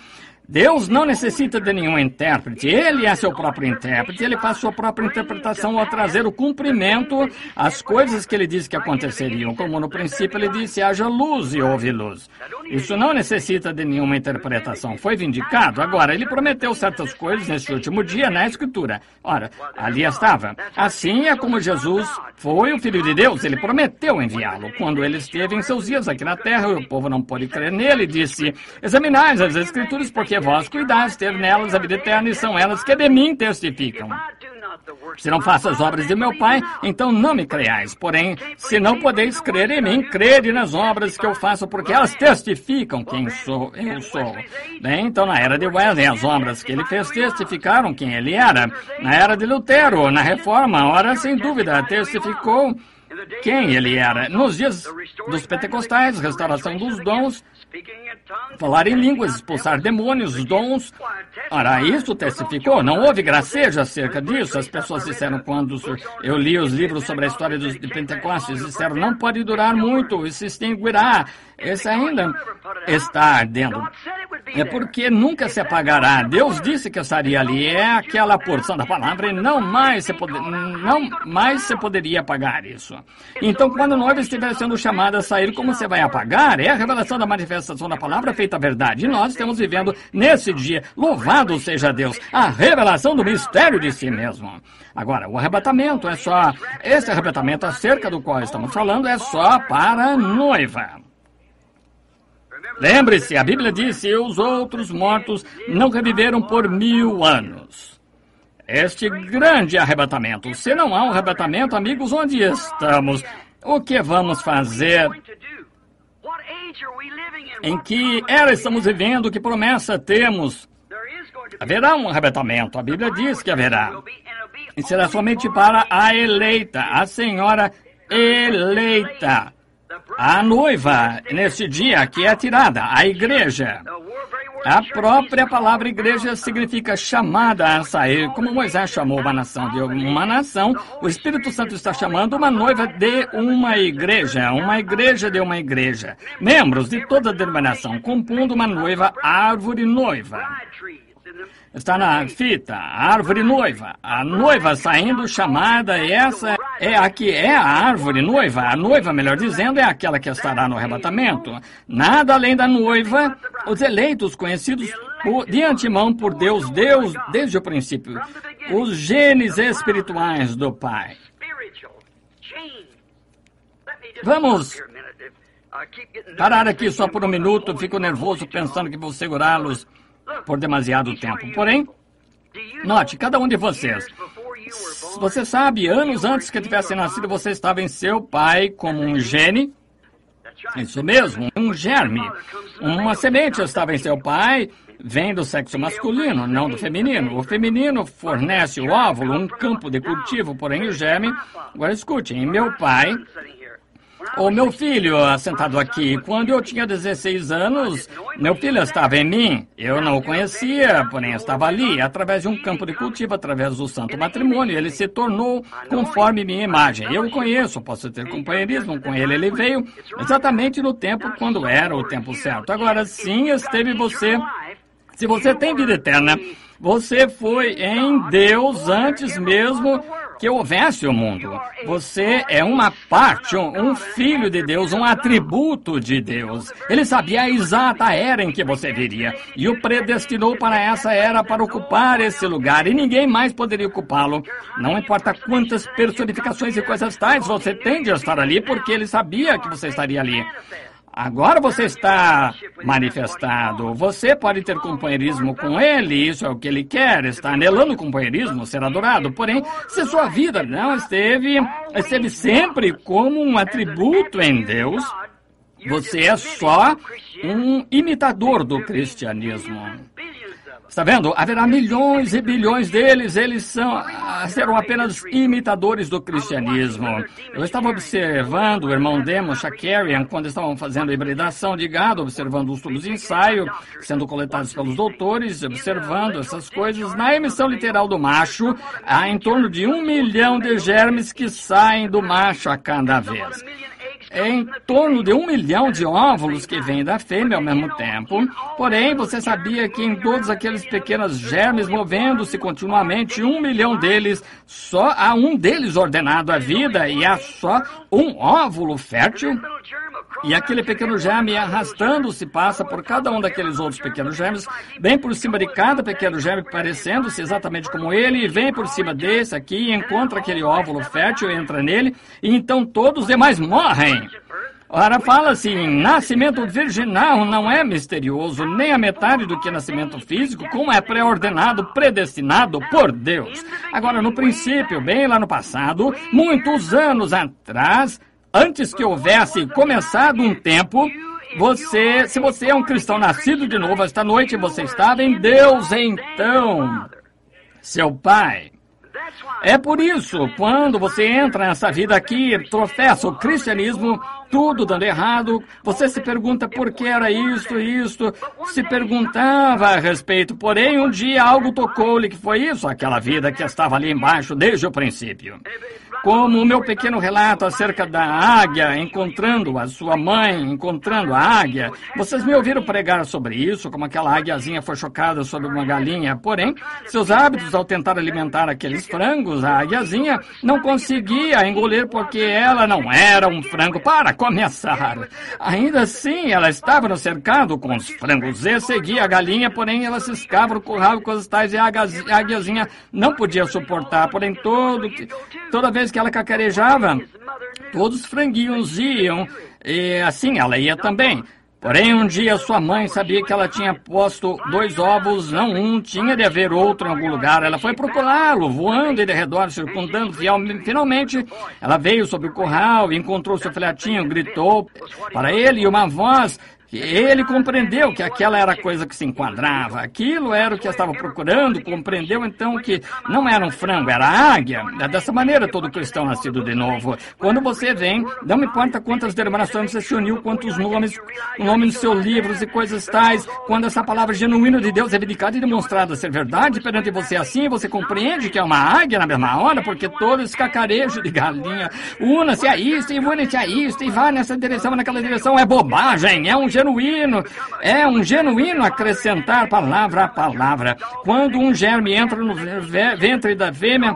Deus não necessita de nenhum intérprete. Ele é seu próprio intérprete. Ele faz sua própria interpretação ao trazer o cumprimento às coisas que ele disse que aconteceriam. Como no princípio ele disse, haja luz e houve luz. Isso não necessita de nenhuma interpretação. Foi vindicado. Agora, ele prometeu certas coisas neste último dia na Escritura. Ora, ali estava. Assim é como Jesus foi o Filho de Deus. Ele prometeu enviá-lo. Quando ele esteve em seus dias aqui na terra, o povo não pôde crer nele. Disse, examinai as Escrituras, porque vós cuidais ter nelas a vida eterna, e são elas que de mim testificam. Se não faço as obras de meu Pai, então não me creais. Porém, se não podeis crer em mim, crede nas obras que eu faço, porque elas testificam quem eu sou. Bem, então na era de Wesley, as obras que ele fez testificaram quem ele era. Na era de Lutero, na Reforma, ora, sem dúvida, testificou quem ele era. Nos dias dos pentecostais, restauração dos dons, falar em línguas, expulsar demônios, os dons. Ora, isso testificou. Não houve gracejo acerca disso. As pessoas disseram, quando eu li os livros sobre a história de Pentecostes, disseram, não pode durar muito, isso se extinguirá. Esse ainda está ardendo. É porque nunca se apagará. Deus disse que estaria ali. É aquela porção da palavra e não mais se poderia apagar isso. Então, quando nós estiver sendo chamados a sair, como você vai apagar? É a revelação da manifestação da palavra feita a verdade. E nós estamos vivendo nesse dia. Louvado seja Deus. A revelação do mistério de si mesmo. Agora, o arrebatamento é só... Esse arrebatamento acerca do qual estamos falando é só para a noiva. Lembre-se, a Bíblia disse, os outros mortos não reviveram por 1000 anos. Este grande arrebatamento. Se não há um arrebatamento, amigos, onde estamos? O que vamos fazer? Em que era estamos vivendo, que promessa temos? Haverá um arrebatamento, a Bíblia diz que haverá. E será somente para a eleita, a senhora eleita. A noiva, nesse dia, que é tirada, a igreja. A própria palavra igreja significa chamada a sair, como Moisés chamou uma nação de uma nação, o Espírito Santo está chamando uma noiva de uma igreja de uma igreja. Membros de toda a denominação, compondo uma noiva, árvore noiva. Está na fita, árvore noiva. A noiva saindo chamada, essa é a que é a árvore noiva. A noiva, melhor dizendo, é aquela que estará no arrebatamento. Nada além da noiva, os eleitos conhecidos de antemão por Deus desde o princípio. Os genes espirituais do Pai. Vamos parar aqui só por um minuto. Fico nervoso pensando que vou segurá-los por demasiado tempo. Porém, note, cada um de vocês, você sabe, anos antes que tivesse nascido, você estava em seu pai como um gene. Isso mesmo, um germe. Uma semente estava em seu pai, vem do sexo masculino, não do feminino. O feminino fornece o óvulo, um campo de cultivo, porém o germe... Agora escute, em meu pai... O meu filho, sentado aqui, quando eu tinha 16 anos, meu filho estava em mim. Eu não o conhecia, porém estava ali, através de um campo de cultivo, através do santo matrimônio. Ele se tornou conforme minha imagem. Eu o conheço, posso ter companheirismo com ele. Ele veio exatamente no tempo, quando era o tempo certo. Agora sim, esteve você. Se você tem vida eterna, você foi em Deus antes mesmo que houvesse o mundo. Você é uma parte, um filho de Deus, um atributo de Deus. Ele sabia a exata era em que você viria e o predestinou para essa era, para ocupar esse lugar, e ninguém mais poderia ocupá-lo. Não importa quantas personificações e coisas tais você tem de estar ali, porque ele sabia que você estaria ali. Agora você está manifestado. Você pode ter companheirismo com ele, isso é o que ele quer. Está anelando o companheirismo, ser adorado. Porém, se sua vida não esteve sempre como um atributo em Deus, você é só um imitador do cristianismo. Está vendo? Haverá milhões e bilhões deles, eles serão apenas imitadores do cristianismo. Eu estava observando o irmão Demon Shakarian quando estavam fazendo a hibridação de gado, observando os tubos de ensaio sendo coletados pelos doutores, observando essas coisas. Na emissão literal do macho, há em torno de 1 milhão de germes que saem do macho a cada vez. É em torno de 1 milhão de óvulos que vêm da fêmea ao mesmo tempo. Porém, você sabia que em todos aqueles pequenos germes movendo-se continuamente, 1 milhão deles, só há um deles ordenado à vida e há só um óvulo fértil? E aquele pequeno germe, arrastando-se, passa por cada um daqueles outros pequenos germes, bem por cima de cada pequeno germe, parecendo-se exatamente como ele, e vem por cima desse aqui, encontra aquele óvulo fértil, entra nele, e então todos os demais morrem. Ora, fala-se em nascimento virginal, não é misterioso, nem a metade do que nascimento físico, como é pré-ordenado, predestinado por Deus. Agora, no princípio, bem lá no passado, muitos anos atrás, antes que houvesse começado um tempo, se você é um cristão nascido de novo, esta noite você estava em Deus, então, seu Pai. É por isso, quando você entra nessa vida aqui, professa o cristianismo, tudo dando errado, você se pergunta por que era isto, se perguntava a respeito, porém um dia algo tocou-lhe que foi isso, aquela vida que estava ali embaixo desde o princípio. Como o meu pequeno relato acerca da águia encontrando a sua mãe, encontrando a águia. Vocês me ouviram pregar sobre isso, como aquela águiazinha foi chocada sobre uma galinha. Porém, seus hábitos ao tentar alimentar aqueles frangos, a águiazinha não conseguia engolir porque ela não era um frango. Para começar. Ainda assim, ela estava no cercado com os frangos e seguia a galinha, porém ela ciscava no curral com as tais e a águiazinha não podia suportar. Porém, toda vez que ela cacarejava, todos os franguinhos iam, e assim ela ia também. Porém, um dia sua mãe sabia que ela tinha posto 2 ovos, não um, tinha de haver outro em algum lugar. Ela foi procurá-lo, voando de redor, circundando. Finalmente, ela veio sobre o curral e encontrou seu filhotinho, gritou para ele e uma voz... Ele compreendeu que aquela era a coisa que se enquadrava. Aquilo era o que estava procurando. Compreendeu, então, que não era um frango, era a águia. É dessa maneira todo cristão nascido de novo. Quando você vem, não importa quantas denominações você se uniu, quantos nomes, o nome nos seus livros e coisas tais, quando essa palavra genuína de Deus é vindicada e demonstrada ser verdade perante você assim, você compreende que é uma águia na mesma hora, porque todo esse cacarejo de galinha, una-se a isto e une-se a isto e vai nessa direção, naquela direção, é bobagem, é um genuíno acrescentar palavra a palavra. Quando um germe entra no ventre da fêmea,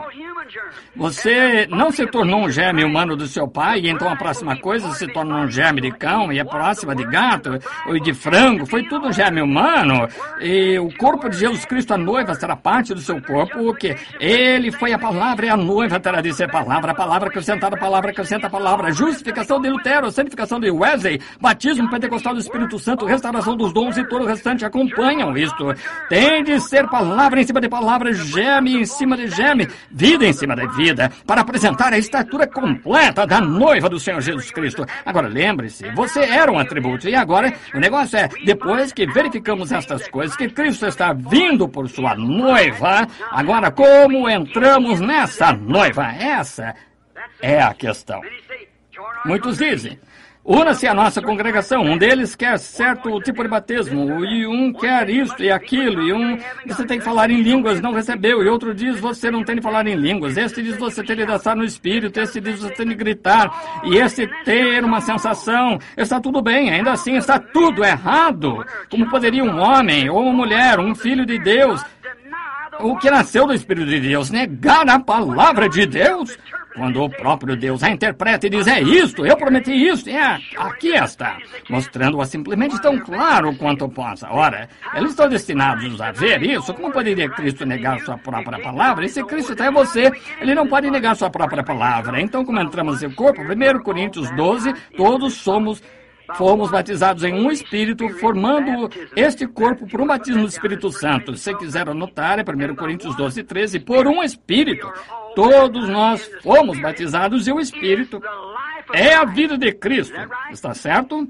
você não se tornou um germe humano do seu pai, e então a próxima coisa se torna um germe de cão, e a próxima de gato, ou de frango, foi tudo um germe humano, e o corpo de Jesus Cristo, a noiva, será parte do seu corpo, o que? Ele foi a palavra, e a noiva terá de ser palavra, a palavra acrescentada, a palavra acrescenta a palavra, justificação de Lutero, santificação de Wesley, batismo pentecostal do Espírito Santo, restauração dos dons e todo o restante acompanham isto. Tem de ser palavra em cima de palavra, germe em cima de germe, vida em cima de vida, para apresentar a estatura completa da noiva do Senhor Jesus Cristo. Agora lembre-se, você era um atributo, e agora o negócio é, depois que verificamos estas coisas, que Cristo está vindo por sua noiva, agora como entramos nessa noiva? Essa é a questão. Muitos dizem, una-se à nossa congregação. Um deles quer certo tipo de batismo, e um quer isto e aquilo, e um você tem que falar em línguas, não recebeu, e outro diz você não tem de falar em línguas, este diz você tem de dançar no espírito, este diz você tem de gritar, e este ter uma sensação. Está tudo bem, ainda assim está tudo errado. Como poderia um homem ou uma mulher, um filho de Deus, o que nasceu do Espírito de Deus, negar a palavra de Deus? Quando o próprio Deus a interpreta e diz, é isto, eu prometi isto, aqui está, mostrando-a simplesmente tão claro quanto possa. Ora, eles estão destinados a ver isso. Como poderia Cristo negar sua própria palavra? E se Cristo está em você, ele não pode negar sua própria palavra. Então, como entramos em corpo, 1 Coríntios 12, todos fomos batizados em um Espírito, formando este corpo por um batismo do Espírito Santo. Se quiser anotar, é 1 Coríntios 12, 13, por um Espírito. Todos nós fomos batizados e o Espírito é a vida de Cristo. Está certo?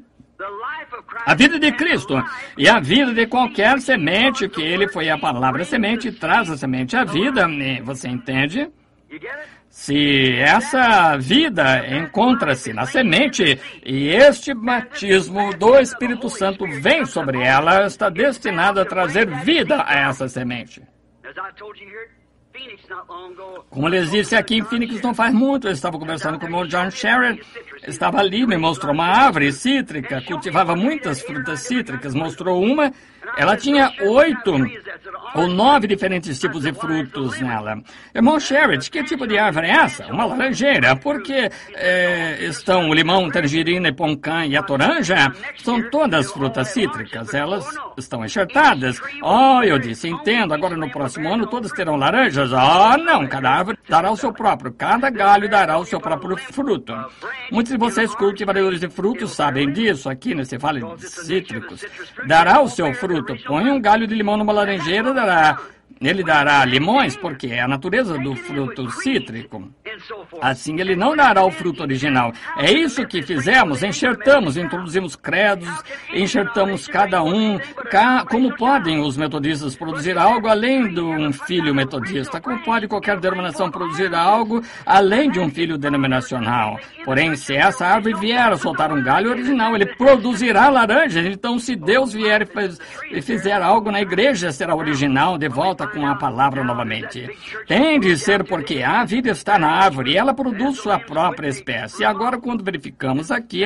A vida de Cristo e a vida de qualquer semente, que ele foi a palavra semente, traz a semente à vida. Você entende? Se essa vida encontra-se na semente e este batismo do Espírito Santo vem sobre ela, está destinado a trazer vida a essa semente. Como lhes disse aqui em Phoenix não faz muito, eu estava conversando com o irmão John Sherrod, estava ali, me mostrou uma árvore cítrica, cultivava muitas frutas cítricas, mostrou uma, ela tinha 8 ou 9 diferentes tipos de frutos nela. Irmão Sherrod, que tipo de árvore é essa? Uma laranjeira, porque estão o limão, tangerina, poncã e a toranja, são todas frutas cítricas, elas estão enxertadas. Eu disse, entendo, agora no próximo ano todas terão laranjas? Não, cada árvore dará o seu próprio, cada galho dará o seu próprio fruto. Muitos de vocês cultivadores de frutos sabem disso, aqui nesse vale de cítricos. Dará o seu fruto, põe um galho de limão numa laranjeira, ele dará limões, porque é a natureza do fruto cítrico. Assim, ele não dará o fruto original. É isso que fizemos, enxertamos, introduzimos credos, enxertamos cada um. Como podem os metodistas produzir algo além de um filho metodista? Como pode qualquer denominação produzir algo além de um filho denominacional? Porém, se essa árvore vier a soltar um galho original, ele produzirá laranjas. Então, se Deus vier e fizer algo na igreja, será original, de volta com a palavra novamente. Tem de ser porque a vida está na árvore e ela produz sua própria espécie. E agora, quando verificamos aqui,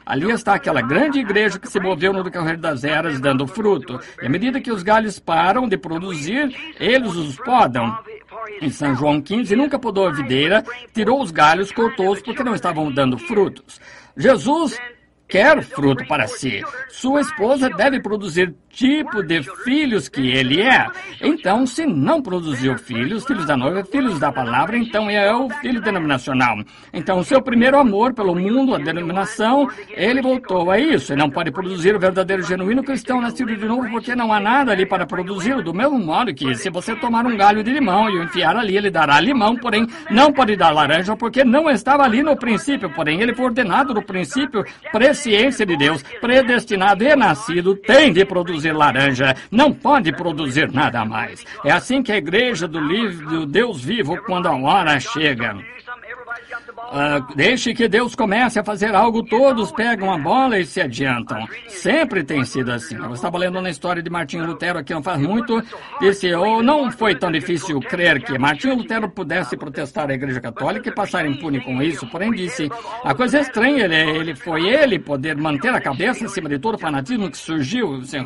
ali está aquela grande igreja que se moveu no decorrer das eras, dando fruto. E à medida que os galhos param de produzir, eles os podam. Em São João 15, nunca podou a videira, tirou os galhos, cortou-os porque não estavam dando frutos. Jesus quer fruto para si. Sua esposa deve produzir tipo de filhos que ele é. Em Então, se não produziu filhos, filhos da noiva, filhos da palavra, então é o filho denominacional. Então, o seu primeiro amor pelo mundo, a denominação, ele voltou a isso. Ele não pode produzir o verdadeiro genuíno cristão nascido de novo, porque não há nada ali para produzi-lo. Do mesmo modo que, se você tomar um galho de limão e o enfiar ali, ele dará limão, porém não pode dar laranja, porque não estava ali no princípio. Porém, ele foi ordenado no princípio, presciência de Deus, predestinado e nascido, tem de produzir laranja, não pode produzir nada mais. É assim que a igreja do Deus vivo, quando a hora chega. Deixe que Deus comece a fazer algo, todos pegam a bola e se adiantam. Sempre tem sido assim. Eu estava lendo na história de Martinho Lutero aqui não faz muito, disse, não foi tão difícil crer que Martinho Lutero pudesse protestar a Igreja Católica e passar impune com isso, porém disse, a coisa estranha, ele poder manter a cabeça acima de todo o fanatismo que surgiu, sem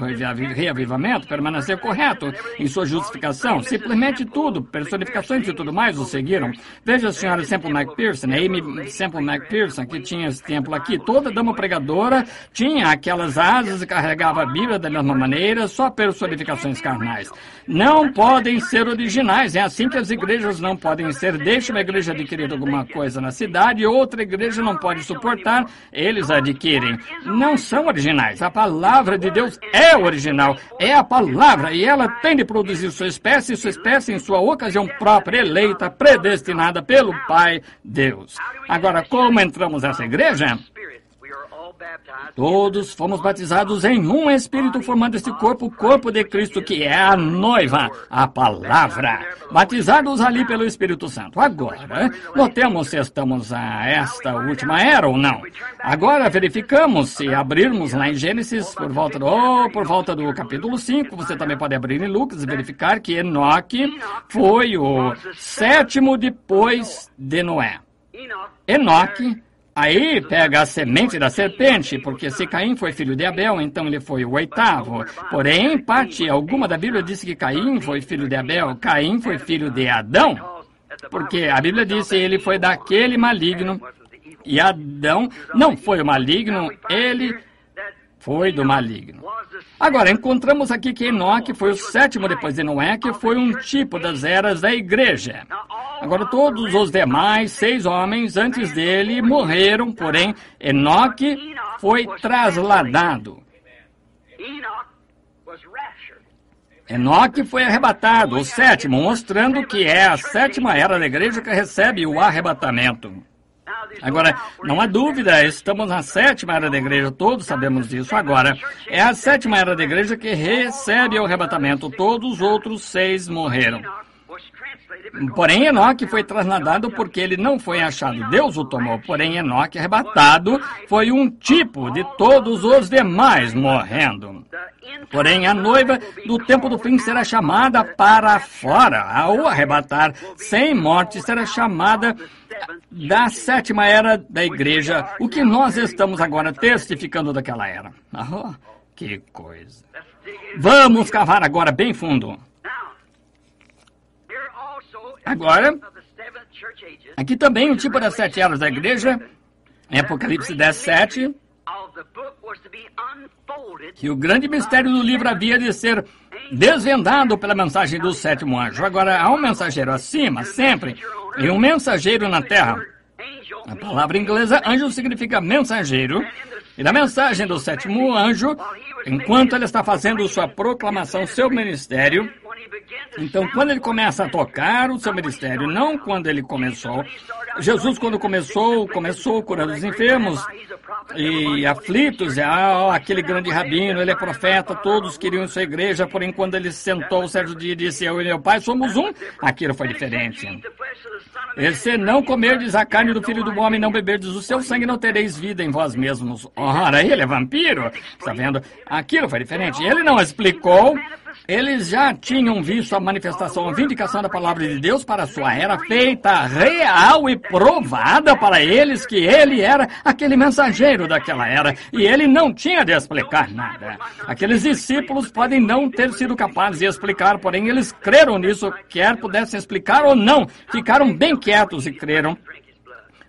reavivamento, permanecer correto em sua justificação, simplesmente tudo, personificações e tudo mais o seguiram. Veja a senhora Semple McPherson, Amy Semple McPherson, que tinha esse templo aqui, toda dama pregadora tinha aquelas asas e carregava a Bíblia da mesma maneira, só personificações carnais. Não podem ser originais, é assim que as igrejas não podem ser. Deixa uma igreja adquirir alguma coisa na cidade e outra igreja não pode suportar, eles adquirem. Não são originais, a palavra de Deus é original, é a palavra e ela tem de produzir sua espécie em sua ocasião própria, eleita, predestinada pelo Pai Deus. Agora, como entramos nessa igreja? Todos fomos batizados em um Espírito, formando este corpo, o corpo de Cristo, que é a noiva, a palavra. Batizados ali pelo Espírito Santo. Agora, notemos se estamos a esta última era ou não. Agora, verificamos, se abrirmos lá em Gênesis, por volta do capítulo 5, você também pode abrir em Lucas e verificar que Enoque foi o 7º depois de Noé. Enoque, aí pega a semente da serpente, porque se Caim foi filho de Abel, então ele foi o 8º. Porém, em parte alguma da Bíblia diz que Caim foi filho de Abel, Caim foi filho de Adão, porque a Bíblia diz que ele foi daquele maligno, e Adão não foi o maligno, ele foi do maligno. Agora, encontramos aqui que Enoque foi o 7º depois de Noé, que foi um tipo das eras da igreja. Agora, todos os demais 6 homens antes dele morreram, porém, Enoque foi trasladado. Enoque foi arrebatado, o 7º, mostrando que é a 7ª era da igreja que recebe o arrebatamento. Agora, não há dúvida, estamos na 7ª era da igreja, todos sabemos disso. Agora, é a 7ª era da igreja que recebe o arrebatamento, todos os outros 6 morreram. Porém, Enoque foi trasladado porque ele não foi achado. Deus o tomou. Porém, Enoque arrebatado foi um tipo de todos os demais morrendo. Porém, a noiva do tempo do fim será chamada para fora. Ao arrebatar sem morte, será chamada da 7ª era da igreja. O que nós estamos agora testificando daquela era. Oh, que coisa. Vamos cavar agora bem fundo. Agora, aqui também o tipo das 7 eras da igreja, em Apocalipse 10:7, que o grande mistério do livro havia de ser desvendado pela mensagem do 7º anjo. Agora, há um mensageiro acima, sempre, e um mensageiro na terra. A palavra inglesa anjo significa mensageiro, e na mensagem do 7º anjo, enquanto ele está fazendo sua proclamação, seu ministério, então, quando ele começa a tocar o seu ministério, não quando ele começou. Jesus, quando começou curando os enfermos e aflitos, aquele grande rabino, ele é profeta, todos queriam sua igreja, porém, quando ele sentou certo dia e disse, eu e meu pai somos um, aquilo foi diferente. Se não comerdes a carne do Filho do Homem, não beberdes o seu sangue, não tereis vida em vós mesmos. Ora, ele é vampiro, está vendo? Aquilo foi diferente. Ele não explicou. Eles já tinham visto a manifestação, a vindicação da palavra de Deus para a sua era, feita real e provada para eles que ele era aquele mensageiro daquela era, e ele não tinha de explicar nada. Aqueles discípulos podem não ter sido capazes de explicar, porém eles creram nisso, quer pudessem explicar ou não, ficaram bem quietos e creram.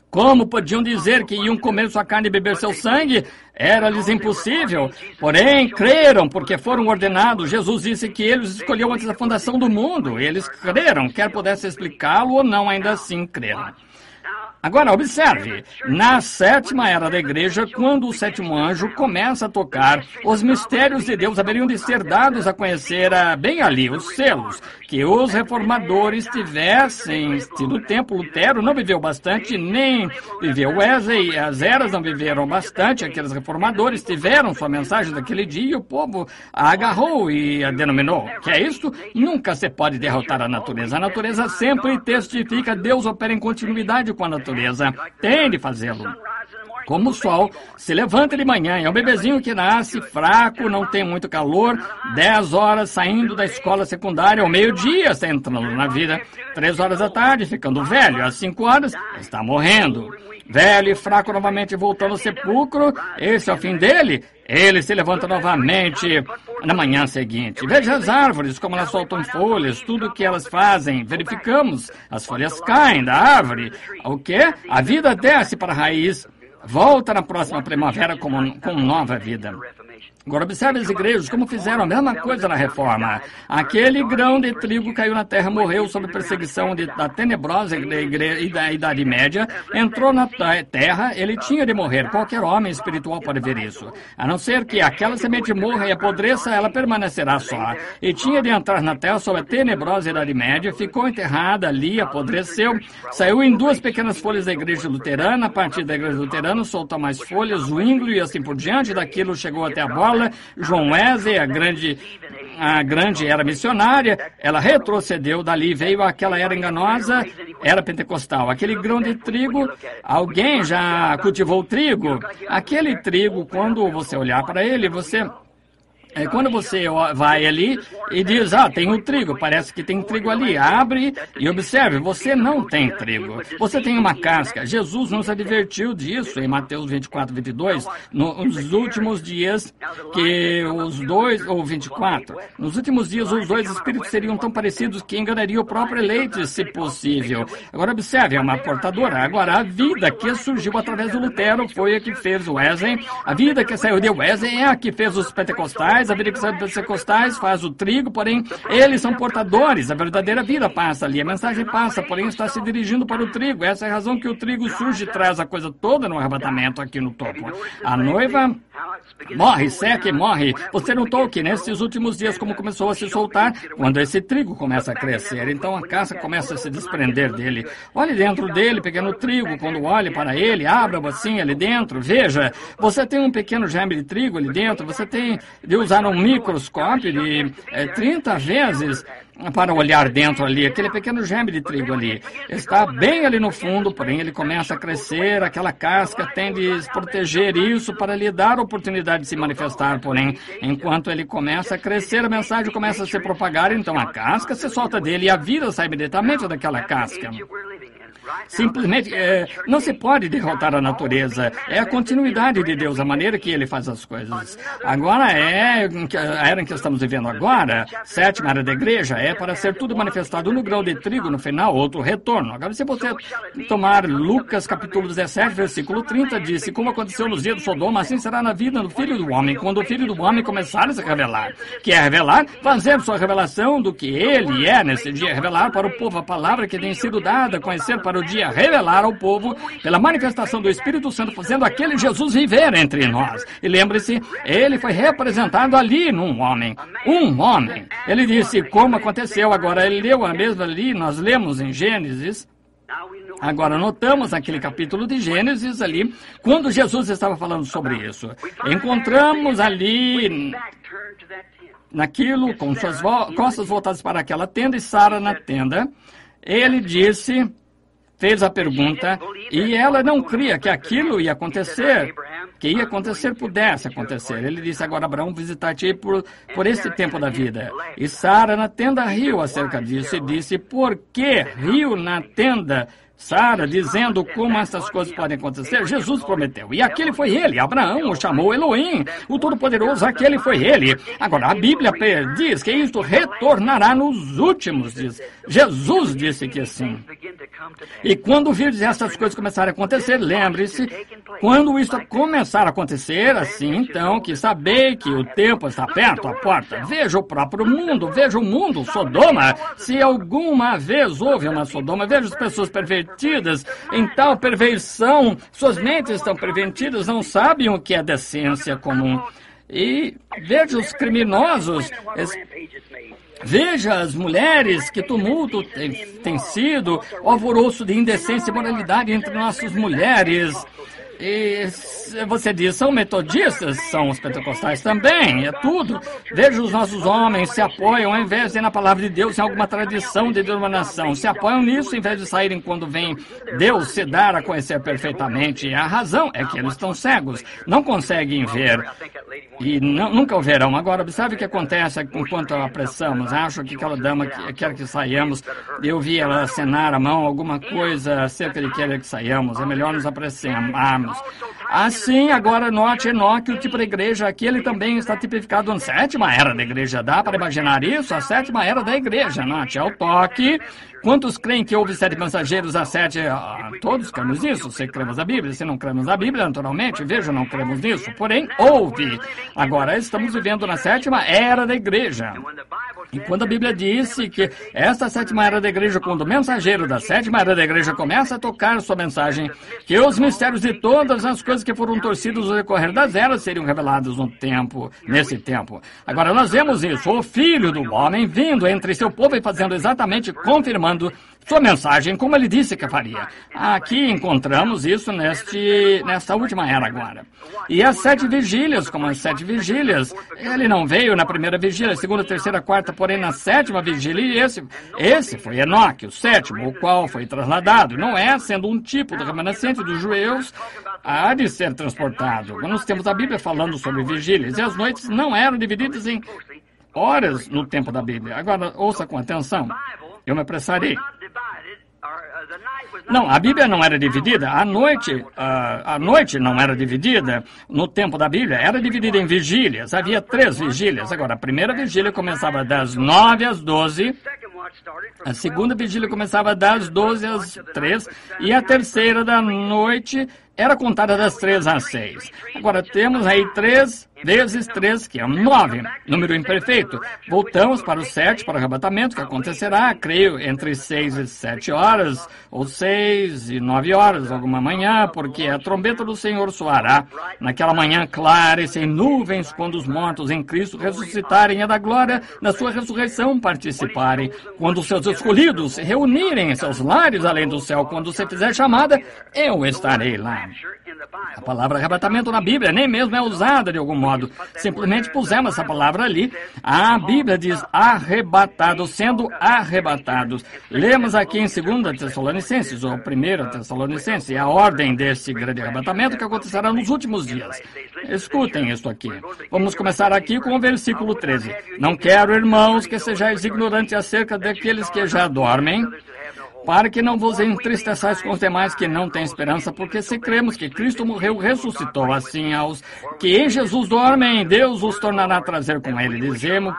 Como podiam dizer que iam comer sua carne e beber seu sangue? Era-lhes impossível, porém creram, porque foram ordenados. Jesus disse que ele os escolheu antes da fundação do mundo. Eles creram, quer pudesse explicá-lo ou não, ainda assim creram. Agora, observe, na sétima era da igreja, quando o sétimo anjo começa a tocar, os mistérios de Deus haveriam de ser dados a conhecer bem ali, os selos, que os reformadores tivessem tido tempo. Lutero não viveu bastante, nem viveu Wesley, as eras não viveram bastante, aqueles reformadores tiveram sua mensagem daquele dia e o povo a agarrou e a denominou. Que é isto? Nunca se pode derrotar a natureza. A natureza sempre testifica, Deus opera em continuidade com a natureza. Tem de fazê-lo. Como o sol se levanta de manhã, é um bebezinho que nasce fraco, não tem muito calor, 10 horas saindo da escola secundária, ao meio-dia está entrando na vida, 3 horas da tarde ficando velho, às 5 horas está morrendo. Velho e fraco novamente voltando ao sepulcro, esse é o fim dele. Ele se levanta novamente na manhã seguinte. Veja as árvores, como elas soltam folhas, tudo o que elas fazem. Verificamos, as folhas caem da árvore. O quê? A vida desce para a raiz, volta na próxima primavera com nova vida. Agora observe as igrejas como fizeram a mesma coisa na Reforma. Aquele grão de trigo caiu na terra, morreu sob perseguição da tenebrosa e da Idade Média, entrou na terra, ele tinha de morrer. Qualquer homem espiritual pode ver isso. A não ser que aquela semente morra e apodreça, ela permanecerá só. E tinha de entrar na terra sob a tenebrosa Idade Média, ficou enterrada ali, apodreceu, saiu em 2 pequenas folhas da igreja luterana, a partir da igreja luterana soltou mais folhas, Zwinglio e assim por diante, daquilo chegou até a bola. João Wesley, a grande era missionária, ela retrocedeu, dali veio aquela era enganosa, era pentecostal. Aquele grão de trigo, alguém já cultivou trigo? Aquele trigo, quando você olhar para ele, quando você vai ali e diz, tem um trigo, parece que tem trigo ali, abre e observe, você não tem trigo, você tem uma casca. Jesus nos advertiu disso em Mateus 24, 22, nos últimos dias que os dois, ou 24, nos últimos dias os 2 espíritos seriam tão parecidos que enganariam o próprio eleito, se possível. Agora observe, é uma portadora. Agora a vida que surgiu através do Lutero foi a que fez o Wesley, a vida que saiu de Wesley é a que fez os pentecostais, a vida que saiu dos pentecostais faz o trigo, porém, eles são portadores, a verdadeira vida passa ali, a mensagem passa, porém está se dirigindo para o trigo. Essa é a razão que o trigo surge e traz a coisa toda no arrebatamento aqui no topo. A noiva morre, seca e morre. Você notou que nesses últimos dias como começou a se soltar? Quando esse trigo começa a crescer, então a casca começa a se desprender dele. Olhe dentro dele, pequeno trigo, quando olhe para ele, abra a bacinha ali dentro, veja, você tem um pequeno germe de trigo ali dentro, você tem de usar um microscópio de 30 vezes para olhar dentro ali, aquele pequeno germe de trigo ali. Está bem ali no fundo, porém ele começa a crescer, aquela casca tem de proteger isso para lhe dar a oportunidade de se manifestar, porém, enquanto ele começa a crescer, a mensagem começa a se propagar, então a casca se solta dele e a vida sai imediatamente daquela casca. Simplesmente, não se pode derrotar a natureza. É a continuidade de Deus, a maneira que Ele faz as coisas. Agora a era em que estamos vivendo agora, sétima era da igreja, é para ser tudo manifestado no grão de trigo, no final, outro retorno. Agora, se você tomar Lucas capítulo 17, versículo 30, disse, como aconteceu nos dias de Sodoma, assim será na vida do Filho do Homem, quando o Filho do Homem começar a se revelar. Que é revelar? Fazer sua revelação do que Ele é nesse dia, revelar para o povo a palavra que tem sido dada, conhecer para o dia, revelar ao povo pela manifestação do Espírito Santo, fazendo aquele Jesus viver entre nós. E lembre-se, ele foi representado ali num homem. Um homem. Ele disse como aconteceu. Agora, ele leu a mesma ali, nós lemos em Gênesis. Agora, notamos naquele capítulo de Gênesis ali, quando Jesus estava falando sobre isso. Encontramos ali naquilo, com suas costas voltadas para aquela tenda, e Sara na tenda. Ele disse, fez a pergunta, e ela não cria que aquilo ia acontecer, pudesse acontecer. Ele disse, agora Abraão, visitar-te por esse tempo da vida. E Sara na tenda riu acerca disso e disse, por que riu na tenda? Sara, dizendo como essas coisas podem acontecer, Jesus prometeu. E aquele foi ele. Abraão o chamou Elohim, o Todo-Poderoso, aquele foi ele. Agora, a Bíblia diz que isto retornará nos últimos dias. Jesus disse que sim. E quando virdes essas coisas começarem a acontecer, lembre-se, Quando isso começar a acontecer, assim, então, que saber que o tempo está perto à porta. Veja o próprio mundo, veja o mundo, Sodoma. Se alguma vez houve uma Sodoma, veja as pessoas pervertidas em tal perversão. Suas mentes estão pervertidas, não sabem o que é decência comum. E veja os criminosos. Veja as mulheres, que tumulto tem sido, o alvoroço de indecência e moralidade entre nossas mulheres. E você diz, são metodistas, são os pentecostais também, é tudo. Veja os nossos homens se apoiam, ao invés de ir na palavra de Deus, em alguma tradição de denominação. Se apoiam nisso, ao invés de saírem quando vem Deus se dar a conhecer perfeitamente. A razão é que eles estão cegos, não conseguem ver. E nunca o verão. Agora, observe o que acontece enquanto apressamos. Acho que aquela dama quer que saiamos. Eu vi ela acenar a mão, alguma coisa acerca de querer que saiamos. É melhor nos apressemarmos. Assim, agora note, Enoque, o tipo de igreja aqui, ele também está tipificado na sétima era da igreja. Dá para imaginar isso? A sétima era da igreja, note, é o toque. Quantos creem que houve 7 mensageiros a 7? Todos cremos nisso. Se cremos na Bíblia, se não cremos na Bíblia, naturalmente, veja, não cremos nisso. Porém, houve. Agora, estamos vivendo na sétima era da igreja. E quando a Bíblia disse que esta sétima era da igreja, quando o mensageiro da sétima era da igreja começa a tocar sua mensagem, que os mistérios de todas as coisas que foram torcidas no decorrer das eras seriam revelados nesse tempo. Agora, nós vemos isso, o Filho do Homem vindo entre seu povo e fazendo exatamente, confirmando sua mensagem, como ele disse que faria. Aqui encontramos isso nesta última era agora. E as 7 vigílias, como as 7 vigílias, ele não veio na primeira vigília, segunda, terceira, quarta, porém na 7ª vigília, e esse foi Enoque, o 7º, o qual foi trasladado. Não é sendo um tipo do remanescente dos judeus, há de ser transportado. Nós temos a Bíblia falando sobre vigílias, e as noites não eram divididas em horas no tempo da Bíblia. Agora, ouça com atenção. Eu me apressarei. Não, a Bíblia não era dividida. A noite não era dividida no tempo da Bíblia. Era dividida em vigílias. Havia 3 vigílias. Agora, a primeira vigília começava das 9 às 12. A segunda vigília começava das 12 às 3. E a terceira da noite era contada das 3 às 6. Agora, temos aí 3 vezes 3, que é 9, número imperfeito. Voltamos para o 7, para o arrebatamento, que acontecerá, creio, entre 6 e 7 horas, ou 6 e 9 horas, alguma manhã, porque a trombeta do Senhor soará naquela manhã clara e sem nuvens, quando os mortos em Cristo ressuscitarem e da glória da sua ressurreição participarem. Quando os seus escolhidos se reunirem em seus lares além do céu, quando você fizer chamada, eu estarei lá. A palavra arrebatamento na Bíblia nem mesmo é usada de algum modo. Simplesmente pusemos essa palavra ali. A Bíblia diz arrebatados, sendo arrebatados. Lemos aqui em 2 Tessalonicenses, ou 1 Tessalonicenses, a ordem desse grande arrebatamento que acontecerá nos últimos dias. Escutem isso aqui. Vamos começar aqui com o versículo 13. Não quero, irmãos, que sejais ignorantes acerca daqueles que já dormem, para que não vos entristeçais com os demais que não têm esperança, porque se cremos que Cristo morreu, ressuscitou, assim aos que em Jesus dormem, Deus os tornará a trazer com ele. Dizemos,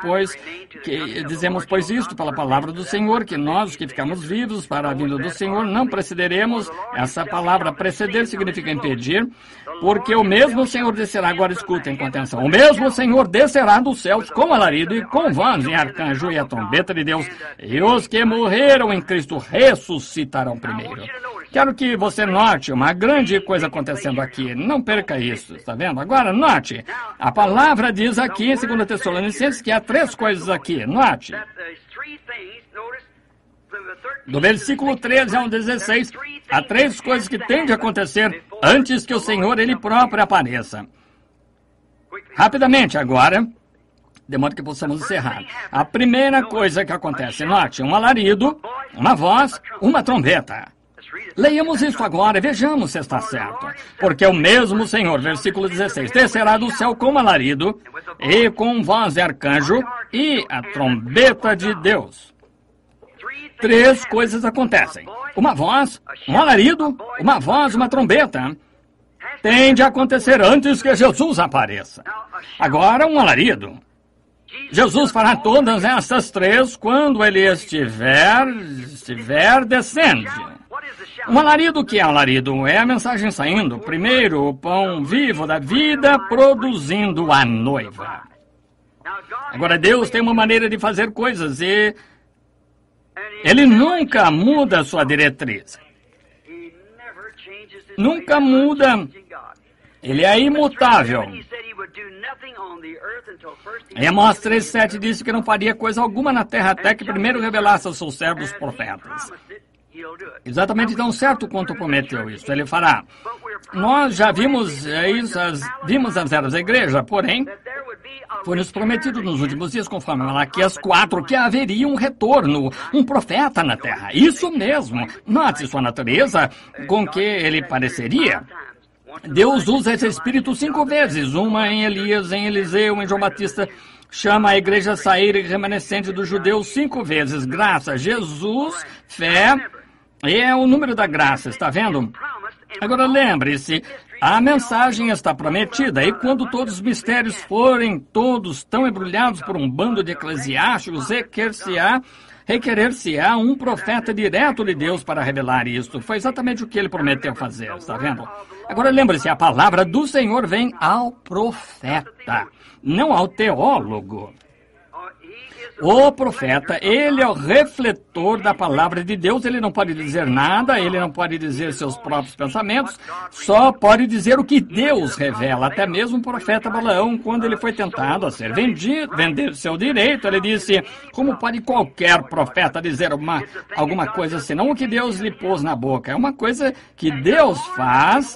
pois isto pela palavra do Senhor, que nós, os que ficamos vivos para a vinda do Senhor, não precederemos. Essa palavra preceder significa impedir, porque o mesmo Senhor descerá, agora escutem com atenção, o mesmo Senhor descerá dos céus com alarido e com voz e arcanjo e a trombeta de Deus, e os que morreram em Cristo ressuscitarão primeiro. Quero que você note uma grande coisa acontecendo aqui. Não perca isso, está vendo? Agora, note. A palavra diz aqui em 2 Tessalonicenses que há 3 coisas aqui. Note. Do versículo 13 ao 16, há 3 coisas que têm de acontecer antes que o Senhor, Ele próprio, apareça. Rapidamente, agora, de modo que possamos encerrar. A primeira coisa que acontece, note, um alarido, uma voz, uma trombeta. Leiamos isso agora e vejamos se está certo. Porque o mesmo Senhor, versículo 16, descerá do céu com alarido e com voz de arcanjo e a trombeta de Deus. 3 coisas acontecem. Uma voz, um alarido, uma voz, uma trombeta. Tem de acontecer antes que Jesus apareça. Agora, um alarido. Jesus fará todas essas 3 quando ele estiver descendo. Um alarido, o que é um alarido? É a mensagem saindo. Primeiro, o pão vivo da vida produzindo a noiva. Agora, Deus tem uma maneira de fazer coisas e Ele nunca muda a sua diretriz. Nunca muda. Ele é imutável. Em Amós 3:7 disse que não faria coisa alguma na terra até que primeiro revelasse aos seus servos profetas. Exatamente tão certo quanto prometeu isso. Ele fará. Nós já vimos isso, vimos as eras da igreja, porém, foi-nos prometido nos últimos dias, conforme Malaquias 4, que haveria um retorno, um profeta na terra. Isso mesmo. Note sua natureza com que ele pareceria. Deus usa esse espírito 5 vezes, uma em Elias, em Eliseu, em João Batista. Chama a igreja a sair remanescente dos judeus 5 vezes. Graça, Jesus, fé, e é o número da graça, está vendo? Agora lembre-se, a mensagem está prometida, e quando todos os mistérios forem todos tão embrulhados por um bando de eclesiásticos, requerer-se-á um profeta direto de Deus para revelar isto. Foi exatamente o que ele prometeu fazer, está vendo? Agora lembre-se, a palavra do Senhor vem ao profeta, não ao teólogo. O profeta, ele é o refletor da palavra de Deus, ele não pode dizer nada, ele não pode dizer seus próprios pensamentos, só pode dizer o que Deus revela. Até mesmo o profeta Balaão, quando ele foi tentado a ser vender seu direito, ele disse, como pode qualquer profeta dizer alguma coisa senão o que Deus lhe pôs na boca? É uma coisa que Deus faz.